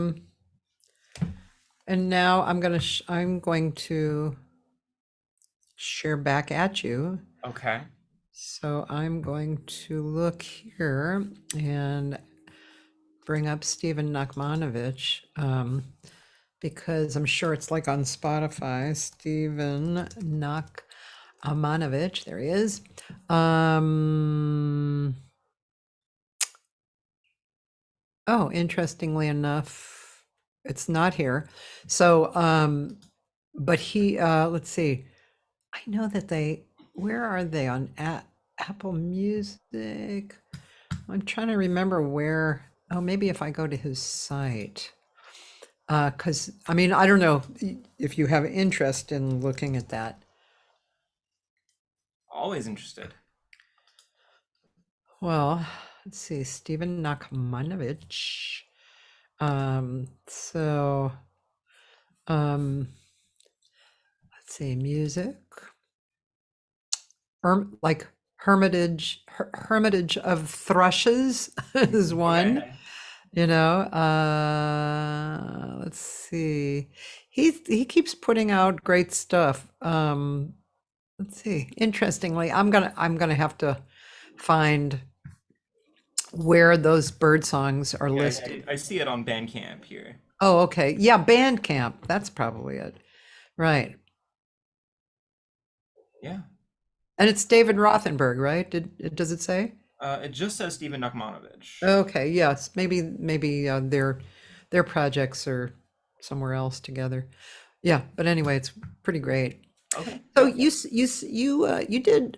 And now I'm going to share back at you. Okay. So I'm going to look here and bring up Stephen Nachmanovich, because I'm sure it's like on Spotify. Stephen Nachmanovich, there he is. Oh, interestingly enough, it's not here. So, but he, let's see. I know that where are they on Apple Music? I'm trying to remember where. Oh, maybe if I go to his site. Because, I mean, I don't know if you have interest in looking at that. Always interested. Well, let's see, Stephen Nachmanovich. So, let's see, music. Like Hermitage of Thrushes is one. Okay. You know, let's see. He keeps putting out great stuff. Let's see. Interestingly, I'm gonna have to find where those bird songs are Yeah, listed. I see it on Bandcamp here. Oh, okay. Yeah, Bandcamp. That's probably it. Right. Yeah. And it's David Rothenberg, right? Does it say? It just says Stephen Nachmanovich. Okay, yes. Maybe their projects are somewhere else together. Yeah, but anyway, it's pretty great. Okay. So Yeah. you did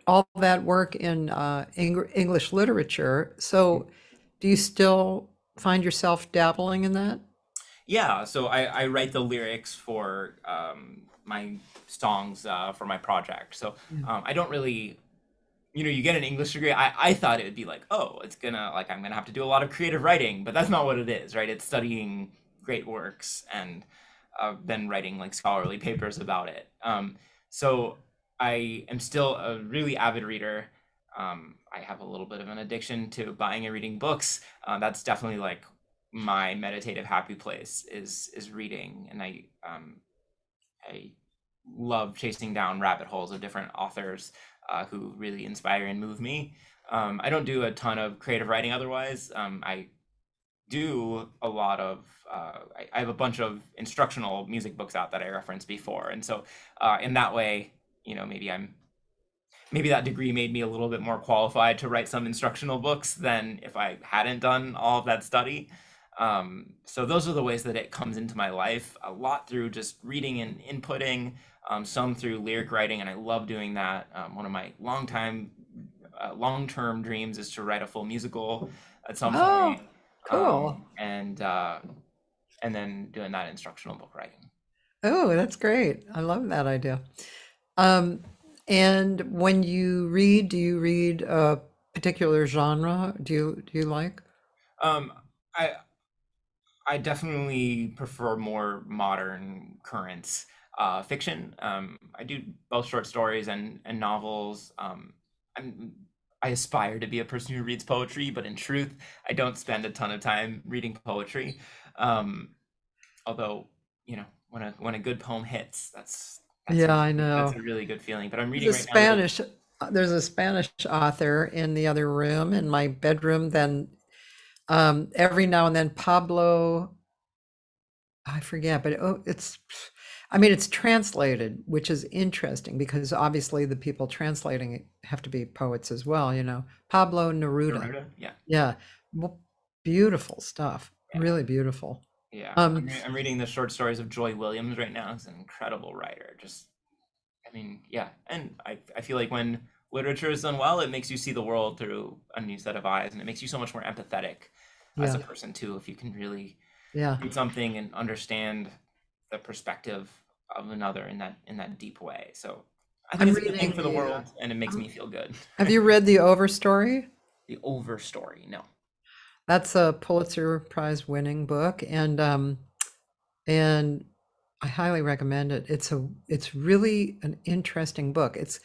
all that work in English literature. So do you still find yourself dabbling in that? Yeah, so I write the lyrics for my songs for my project. So Yeah. I don't really, you get an English degree. I thought it would be like, oh, I'm gonna have to do a lot of creative writing, but that's not what it is, right? It's studying great works and then writing like scholarly papers about it. So I am still a really avid reader. I have a little bit of an addiction to buying and reading books. That's definitely like my meditative happy place is reading, and I love chasing down rabbit holes of different authors who really inspire and move me. I don't do a ton of creative writing otherwise. I do a lot of I have a bunch of instructional music books out that I referenced before, and so in that way, maybe that degree made me a little bit more qualified to write some instructional books than if I hadn't done all of that study. So those are the ways that it comes into my life, a lot through just reading and inputting, some through lyric writing, and I love doing that. One of my long-term dreams is to write a full musical at some Oh, point, cool. and then doing that instructional book writing. Oh, that's great. I love that idea. Um, and when you read, do you read a particular genre? Do you like? Um, I I definitely prefer more modern current fiction. I do both short stories and novels. I'm, I aspire to be a person who reads poetry, but in truth, I don't spend a ton of time reading poetry. Um, Although, when a good poem hits, Yeah, I know. that's a really good feeling. But I'm reading There's a right now. there's a Spanish author in the other room in my bedroom. Then every now and then Pablo, I forget, but I mean, it's translated, which is interesting because obviously the people translating it have to be poets as well, Pablo Neruda. Neruda? Yeah, Yeah, beautiful stuff, yeah, really beautiful. yeah. Um, I'm reading the short stories of Joy Williams right now. He's an incredible writer. I mean, yeah. And I feel like when literature is done well, it makes you see the world through a new set of eyes, and it makes you so much more empathetic as a yeah, person too, if you can really yeah. read something and understand the perspective of another in that deep way. So I think I'm it's a good thing reading for the the. world, and it makes me feel good. Have you read the Overstory? The over story, no. That's a Pulitzer Prize winning book, and I highly recommend it. It's really an interesting book. It's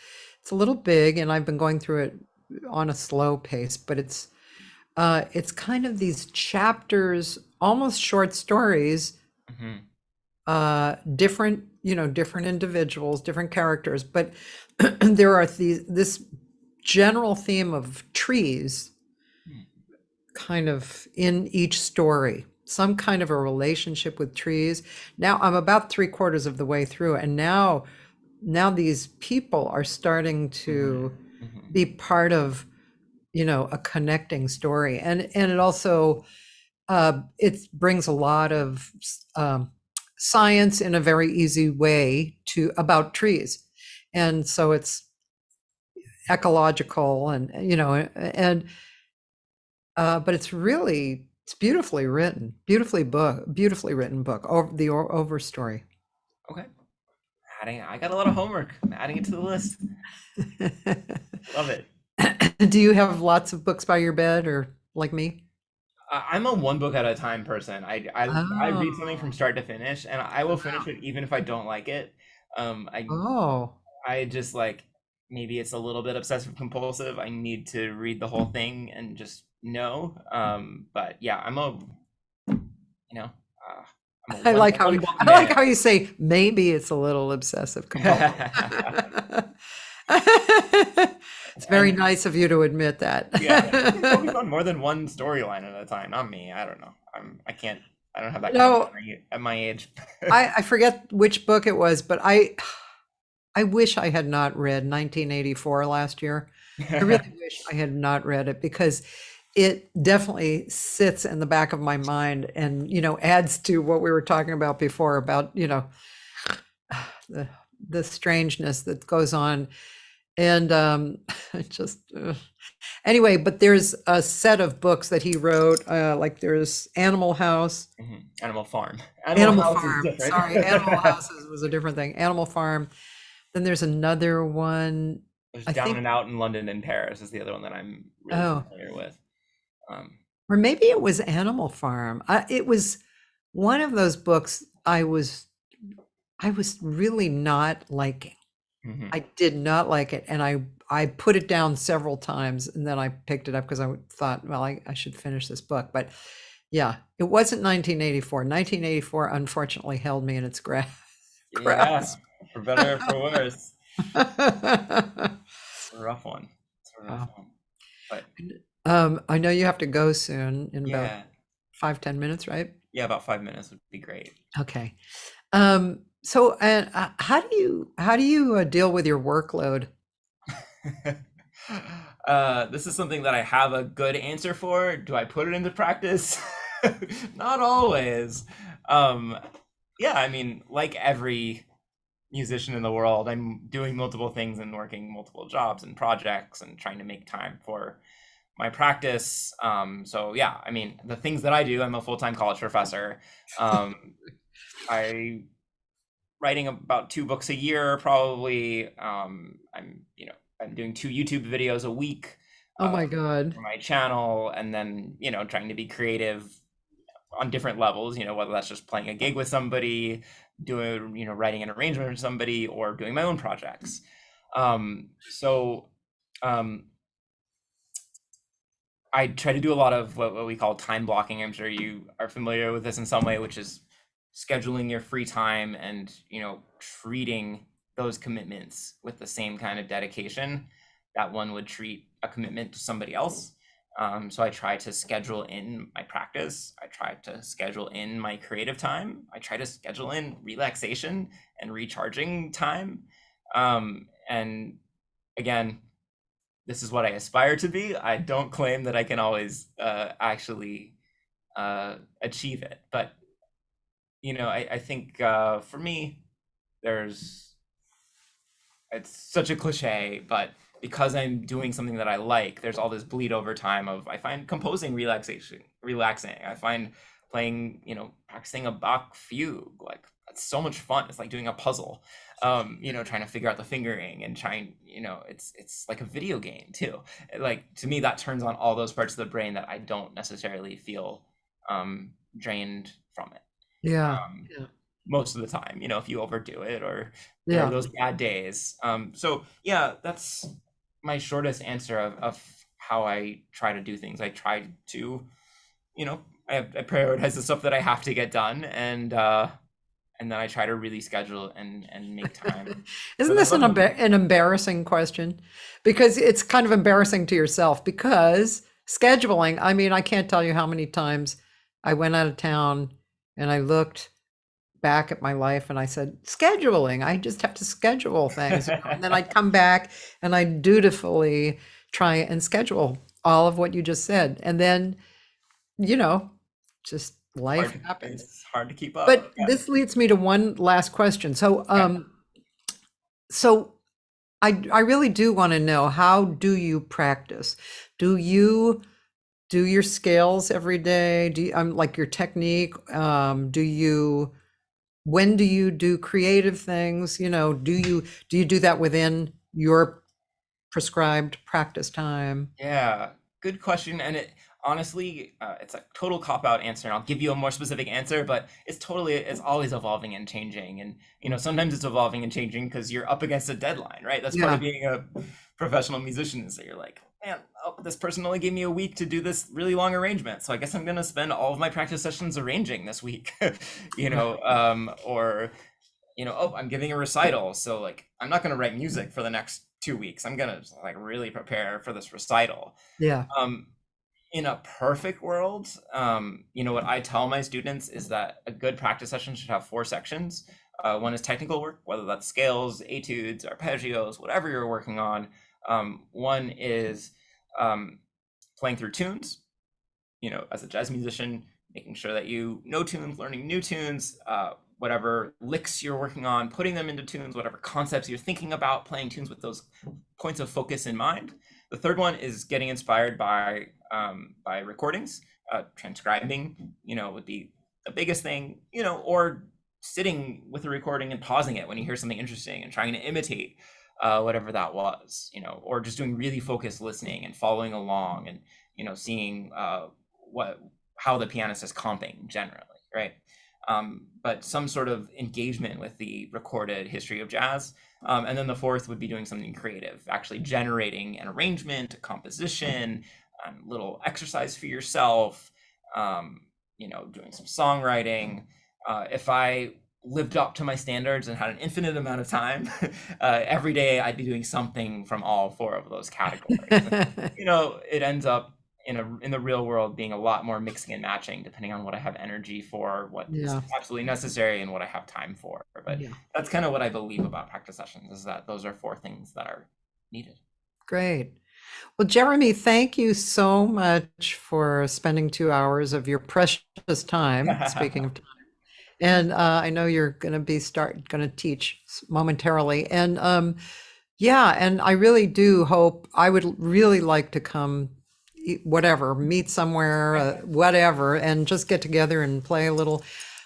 a little big, and I've been going through it on a slow pace, but it's kind of these chapters, almost short stories, Hmm. different, different individuals, different characters, but there are this general theme of trees kind of in each story, some kind of a relationship with trees. Now I'm about 3/4 of the way through, and now these people are starting to Hmm. be part of, a connecting story, and it also it brings a lot of science in a very easy way to about trees, and so it's ecological, and but it's beautifully written, beautifully written book over the over story. Okay. I got a lot of homework. I'm adding it to the list. Love it. Do you have lots of books by your bed, or like me? I'm a one book at a time person. I read something from Oh, start to finish, and I will finish wow. it even if I don't like it. I Oh, I just like, maybe it's a little bit obsessive compulsive. I need to read the whole thing and just know. But yeah, you know, I'm a I like how one book I like man. how you say maybe it's a little obsessive compulsive. It's very And nice of you to admit that. yeah, you can focus on more than one storyline at a time. Not me. I don't know. I can't. I don't have that kind of No, memory at my age. I forget which book it was, but I wish I had not read 1984 last year. I really wish I had not read it, because it definitely sits in the back of my mind, and, adds to what we were talking about before about, the, the strangeness that goes on. And it just, anyway, but there's a set of books that he wrote, like there's Animal House, Mhm. Animal Farm. Animal Animal House is Farm. different. Sorry, Animal Houses was a different thing. Animal Farm. Then there's another one, There's I Down think, and Out in London and Paris is the other one that I'm really oh, familiar with. Um, or maybe it was Animal Farm. It was one of those books I was really not liking. mhm. I did not like it, and I put it down several times, and then I picked it up because I thought, well, I should finish this book. But yeah, it wasn't 1984. 1984 unfortunately held me in its Yeah, grasp. for better or for worse. It's a rough one. It's a rough Wow. one. But I know you have to go soon in about yeah, 5-10 minutes, right? yeah, about 5 minutes would be great. Okay. So, how do you deal with your workload? This is something that I have a good answer for. Do I put it into practice? Not always. Um, yeah, I mean, like every musician in the world, I'm doing multiple things and working multiple jobs and projects and trying to make time for my practice. So yeah, I mean, the things that I do, I'm a full-time college professor. Um, I writing about 2 books a year, probably. I'm doing 2 YouTube videos a week Oh uh, my God. for my channel, and then trying to be creative on different levels. Whether that's just playing a gig with somebody, doing writing an arrangement for somebody, or doing my own projects. So um, I try to do a lot of what we call time blocking. I'm sure you are familiar with this in some way, which is scheduling your free time and, treating those commitments with the same kind of dedication that one would treat a commitment to somebody else. So I try to schedule in my practice. I try to schedule in my creative time. I try to schedule in relaxation and recharging time. And again, this is what I aspire to be. I don't claim that I can always actually achieve it, but I think for me, there's it's such a cliche, but because I'm doing something that I like, there's all this bleed over time of I find composing relaxing. I find playing, practicing a Bach fugue, like that's so much fun. It's like doing a puzzle, trying to figure out the fingering and trying, it's like a video game too. Like to me, that turns on all those parts of the brain that I don't necessarily feel drained from it. Yeah. Um, Yeah. most of the time, if you overdo it or there are Yeah. those bad days. So yeah, that's my shortest answer of how I try to do things. I try to, I prioritize the stuff that I have to get done, and then I try to really schedule and make time for Isn't the this fun ones. an embarrassing question? Because it's kind of embarrassing to yourself because scheduling, I mean, I can't tell you how many times I went out of town and I looked back at my life and I said, scheduling, I just have to schedule things. And then I'd come back and I dutifully try and schedule all of what you just said. And then, you know, just life happens. It's hard to keep up. But Yeah. this leads me to one last question. So, Okay. so I really do want to know, how do you practice? Do you do your scales every day? Do you, like your technique? When do you do creative things? Do you do that within your prescribed practice time? Yeah, good question. And it honestly, it's a total cop-out answer, and I'll give you a more specific answer, but it's always evolving and changing. And, sometimes it's evolving and changing because you're up against a deadline, right? That's part of Yeah. being a professional musician, is that you're like, man, oh, this person only gave me a week to do this really long arrangement. So I guess I'm gonna spend all of my practice sessions arranging this week, or oh, I'm giving a recital, so like I'm not gonna write music for the next 2 weeks. I'm gonna like really prepare for this recital. Yeah. Um, in a perfect world, what I tell my students is that a good practice session should have four sections. One is technical work, whether that's scales, etudes, arpeggios, whatever you're working on. One is playing through tunes, as a jazz musician, making sure that you know tunes, learning new tunes, whatever licks you're working on, putting them into tunes, whatever concepts you're thinking about, playing tunes with those points of focus in mind. The third one is getting inspired by recordings. Transcribing, would be the biggest thing, or sitting with a recording and pausing it when you hear something interesting and trying to imitate whatever that was, or just doing really focused listening and following along and, seeing how the pianist is comping generally, right? But some sort of engagement with the recorded history of jazz. And then the fourth would be doing something creative, actually generating an arrangement, a composition, little exercise for yourself, doing some songwriting. If I lived up to my standards and had an infinite amount of time, every day I'd be doing something from all four of those categories. It ends up in the real world being a lot more mixing and matching depending on what I have energy for, what is Yeah. absolutely necessary, and what I have time for. But Yeah. that's kind of what I believe about practice sessions, is that those are four things that are needed. Great. Well, Jeremy, thank you so much for spending 2 hours of your precious time, speaking of time. And I know you're going to teach momentarily. And yeah, and I really do hope, I would really like to come, meet somewhere, whatever, and just get together and play a little.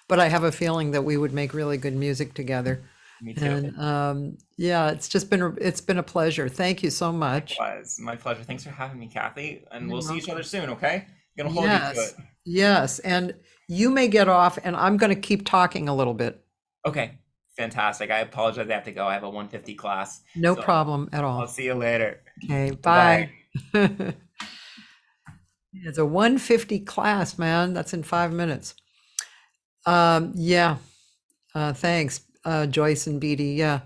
But I have a feeling that we would make really good music together. Me too. And yeah, it's been a pleasure. Thank you so much. It was my pleasure. Thanks for having me, Kathy. And You're we'll see each welcome. other soon, okay? Gonna hold you to Yes, it. yes. And you may get off, and I'm going to keep talking a little bit. Okay, fantastic. I apologize, I have to go. I have a 150 class. No So problem at all. I'll see you later. Okay, Bye. bye. It's a 150 class, man. That's in 5 minutes. Yeah. Thanks, Joyce and Beatty. Yeah.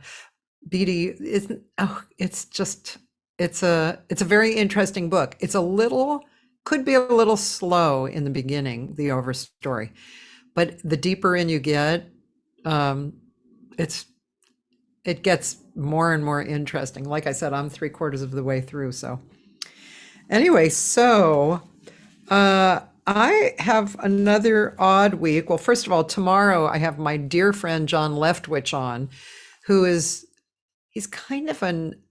Beatty isn't, oh, it's a very interesting book. Could be a little slow in the beginning, the overstory, but the deeper in you get, it gets more and more interesting. Like I said, I'm 3/4 of the way through. So anyway, I have another odd week. Well, first of all, tomorrow I have my dear friend John Leftwich on, he's kind of an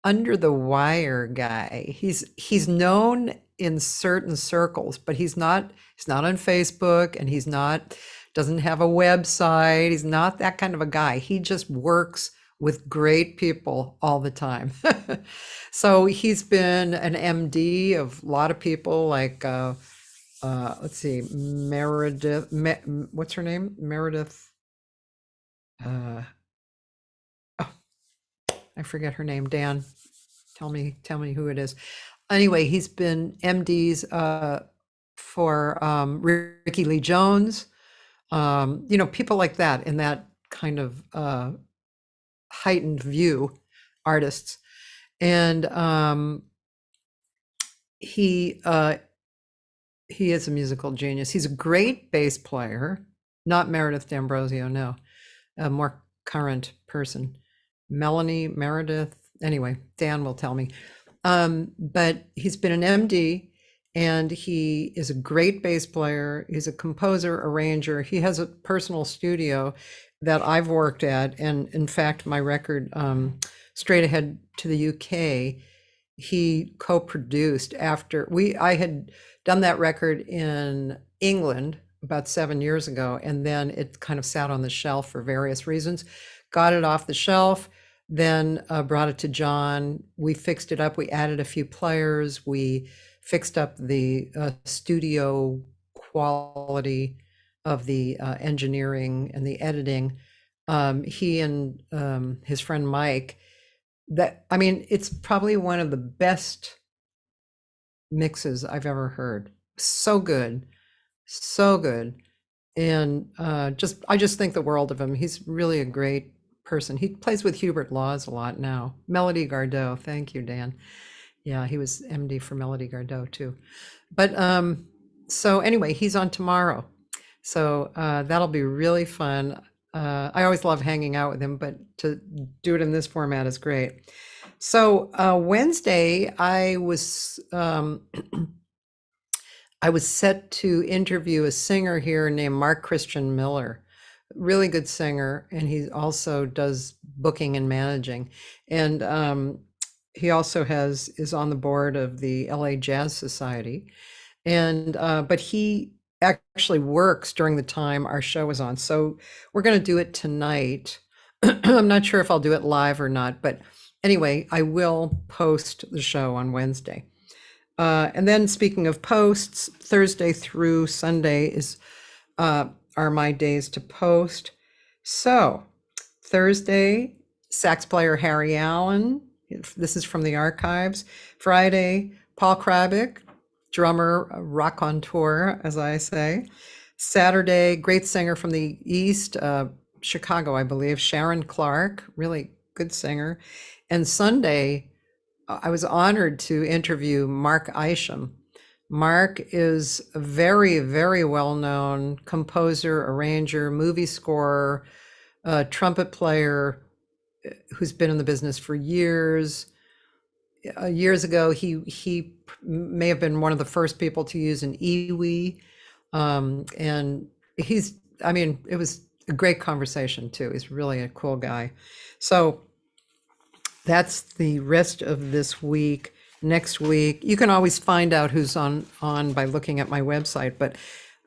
under the wire guy. He's known in certain circles, but he's not on Facebook, and doesn't have a website. He's not that kind of a guy. He just works with great people all the time. So he's been an MD of a lot of people, like let's see, Meredith, what's her name? Meredith uh, oh, I forget her name. Dan, tell me who it is. Anyway, he's been MDs for Ricky Lee Jones, people like that in that kind of heightened view, artists. And he is a musical genius. He's a great bass player, not Meredith D'Ambrosio, no, a more current person. Melanie Meredith, anyway, Dan will tell me. But he's been an MD and he is a great bass player. He's a composer, arranger. He has a personal studio that I've worked at. And in fact, my record, Straight Ahead to the UK, he co-produced after I had done that record in England about 7 years ago, and then it kind of sat on the shelf for various reasons. Got it off the shelf, then brought it to John. We fixed it up. We added a few players. We fixed up the studio quality of the engineering and the editing. He and his friend Mike, it's probably one of the best mixes I've ever heard. So good, so good. And I just think the world of him. He's really a great person. He plays with Hubert Laws a lot now. Melody Gardot, thank you, Dan. Yeah, he was MD for Melody Gardot too. But so anyway, he's on tomorrow. So that'll be really fun. I always love hanging out with him, but to do it in this format is great. So Wednesday, I was set to interview a singer here named Mark Christian Miller, really good singer, and he also does booking and managing. And he also is on the board of the LA Jazz Society. And but he actually works during the time our show is on. So we're going to do it tonight. I'm not sure if I'll do it live or not, but anyway, I will post the show on Wednesday. And then speaking of posts, Thursday through Sunday are my days to post. So Thursday, sax player Harry Allen. This is from the archives. Friday, Paul Krabick, drummer, raconteur, as I say. Saturday, great singer from the East, Chicago, I believe, Sharon Clark, really good singer. And Sunday, I was honored to interview Mark Isham. Mark is a very, very well-known composer, arranger, movie scorer, trumpet player who's been in the business for years. Years ago, he may have been one of the first people to use an EWI. And it was a great conversation too. He's really a cool guy. So that's the rest of this week. Next week, you can always find out who's on by looking at my website, but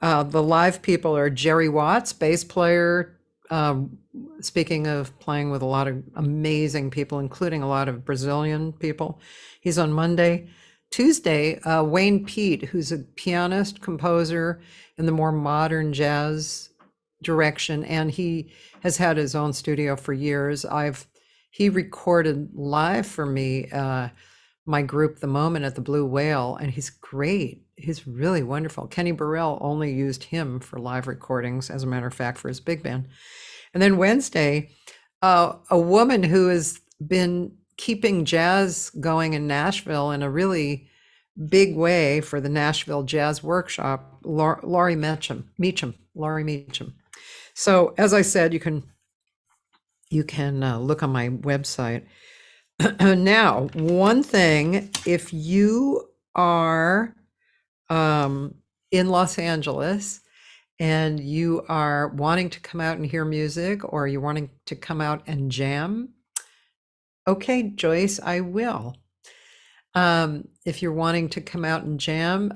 the live people are Jerry Watts, bass player. Speaking of playing with a lot of amazing people, including a lot of Brazilian people, he's on Monday. Tuesday, Wayne Pete, who's a pianist, composer in the more modern jazz direction, and he has had his own studio for years. He recorded live for me my group, The Moment, at the Blue Whale, and he's great. He's really wonderful. Kenny Burrell only used him for live recordings, as a matter of fact, for his big band. And then Wednesday, a woman who has been keeping jazz going in Nashville in a really big way for the Nashville Jazz Workshop, Laurie Meacham. So as I said, you can look on my website. Now, one thing, if you are in Los Angeles and you are wanting to come out and hear music, or you're wanting to come out and jam, okay, Joyce, I will. If you're wanting to come out and jam,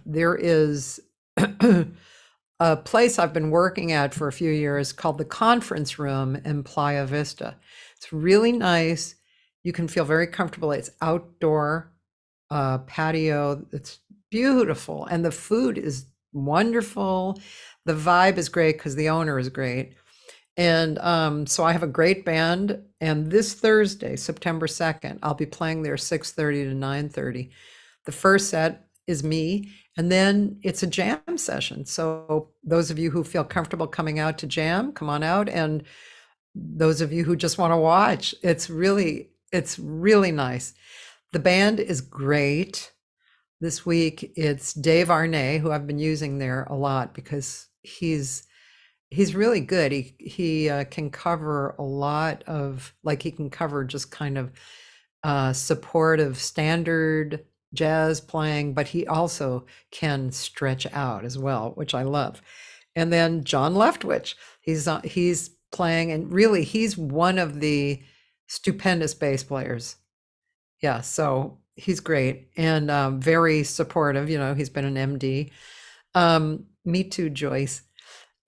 there is a place I've been working at for a few years called the Conference Room in Playa Vista. It's really nice. You can feel very comfortable. It's outdoor patio. It's beautiful. And the food is wonderful. The vibe is great because the owner is great. And so I have a great band. And this Thursday, September 2nd, I'll be playing there 6:30 to 9:30. The first set is me, and then it's a jam session. So those of you who feel comfortable coming out to jam, come on out. And those of you who just want to watch, it's really nice. The band is great. This week it's Dave Arnay, who I've been using there a lot because he's really good. He can cover a lot of, like, he can cover just kind of supportive standard jazz playing, but he also can stretch out as well, which I love. And then John Leftwich, he's playing, and really he's one of the stupendous bass players. Yeah, so he's great and very supportive. You know, he's been an MD. Me too, Joyce.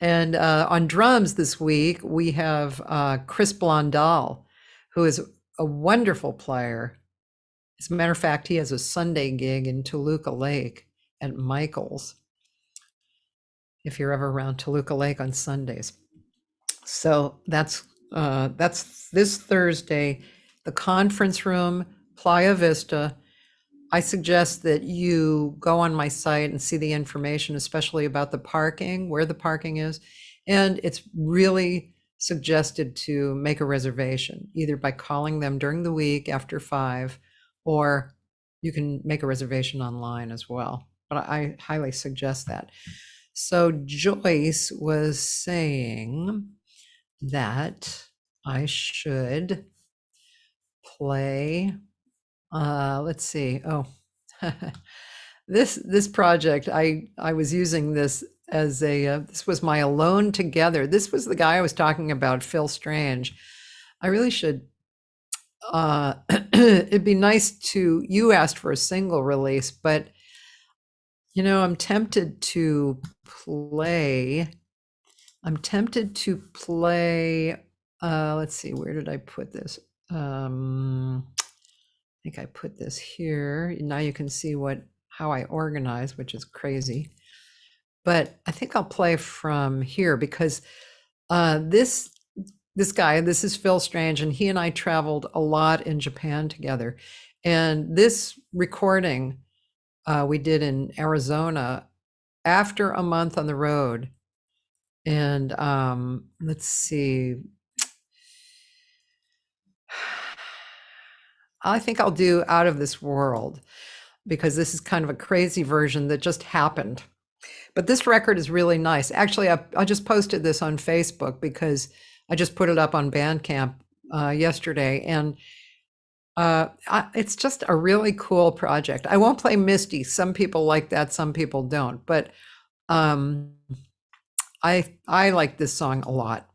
And on drums this week, we have Chris Blondell, who is a wonderful player. As a matter of fact, he has a Sunday gig in Toluca Lake at Michael's, if you're ever around Toluca Lake on Sundays. So that's this Thursday. The conference room, Playa Vista. I suggest that you go on my site and see the information, especially about the parking, where the parking is. And it's really suggested to make a reservation, either by calling them during the week after 5, or you can make a reservation online as well. But I highly suggest that. So Joyce was saying that I should play, let's see. Oh, this project, I was using this as this was my Alone Together. This was the guy I was talking about, Phil Strange. I really should, it'd be nice to, you asked for a single release, but you know, I'm tempted to play, let's see, where did I put this? I think I put this here. Now you can see how I organize, which is crazy. But I think I'll play from here because this guy, this is Phil Strange, and he and I traveled a lot in Japan together. And this recording we did in Arizona after a month on the road. And let's see. I think I'll do Out of This World because this is kind of a crazy version that just happened. But this record is really nice. Actually, I just posted this on Facebook because I just put it up on Bandcamp yesterday. And it's just a really cool project. I won't play Misty. Some people like that, some people don't. But I like this song a lot.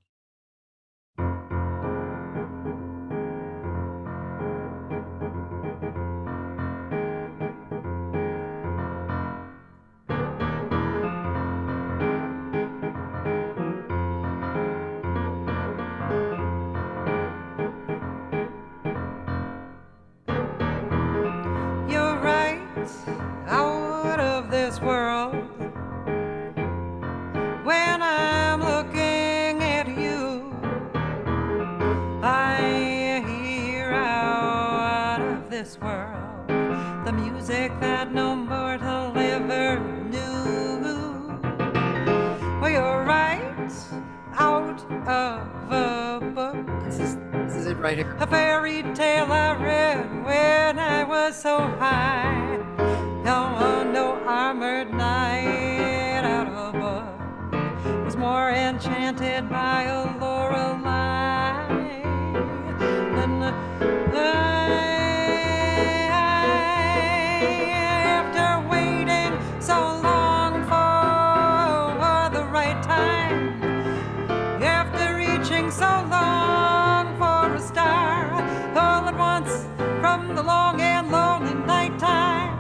A fairy tale I read when I was so high. On no armored knight out above was more enchanted by a Lorelei than after waiting so long for the right time, after reaching so long from the long and lonely nighttime,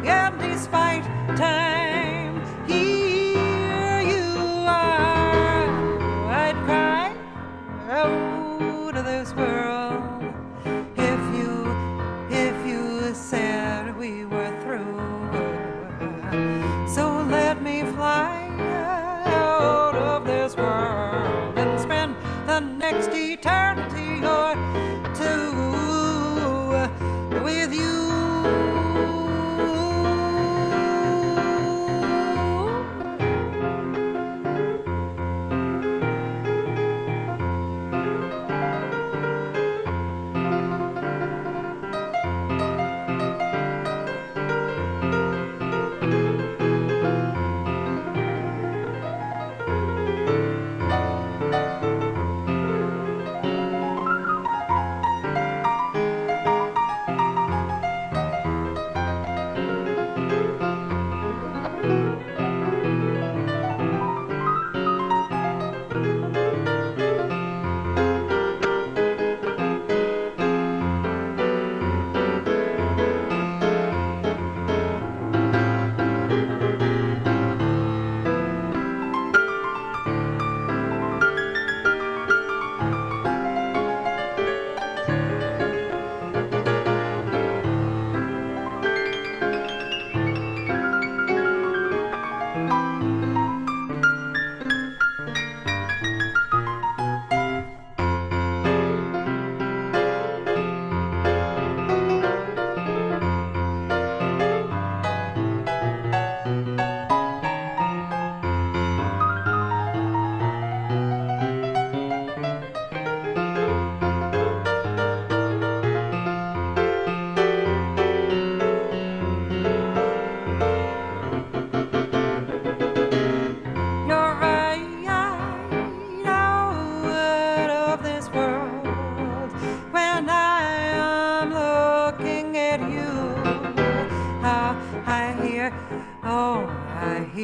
and despite time, here you are. I'd cry out of this world if you said we were through. So let me fly out of this world and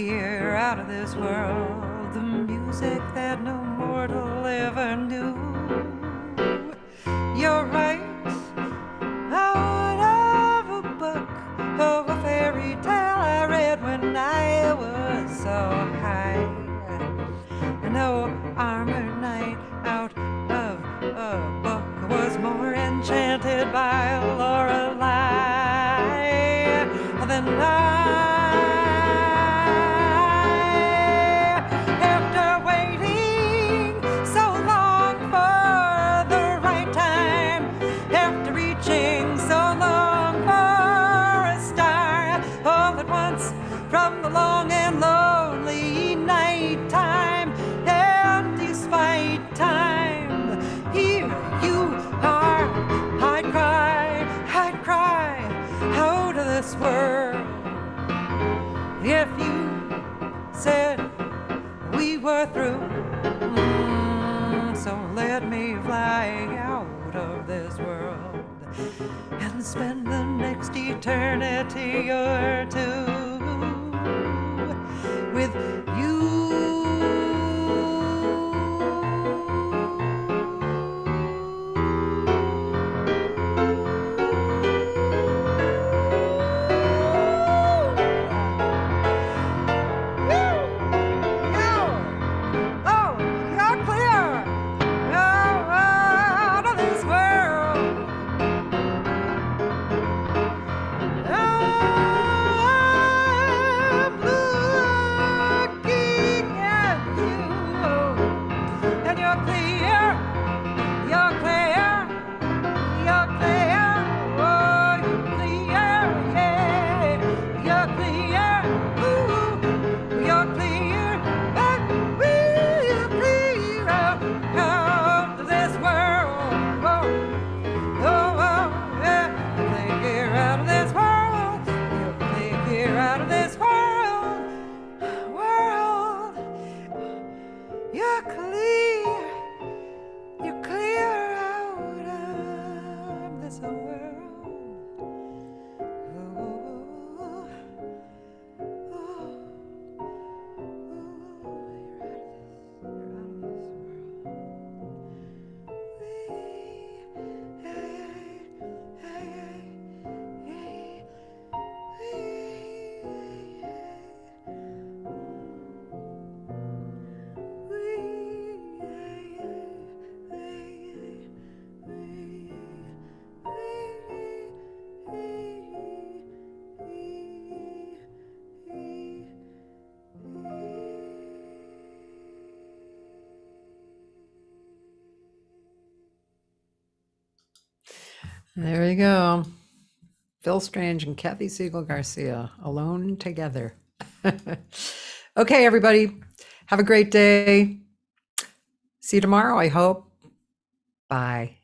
here out of this world, the music that no mortal ever knew. You're right, out of a book, of a fairy tale I read when I was so high. No armored knight out of a book was more enchanted by Lorelei than I. After waiting so long for the right time, after reaching so long for a star, all at once from the long and lonely night time, and despite time, here you are. I'd cry out of this world if you said we were through. So let me fly out of this world and spend the next eternity or two with you. There you go. Phil Strange and Cathy Segal-Garcia, alone together. Okay, everybody, have a great day. See you tomorrow, I hope. Bye.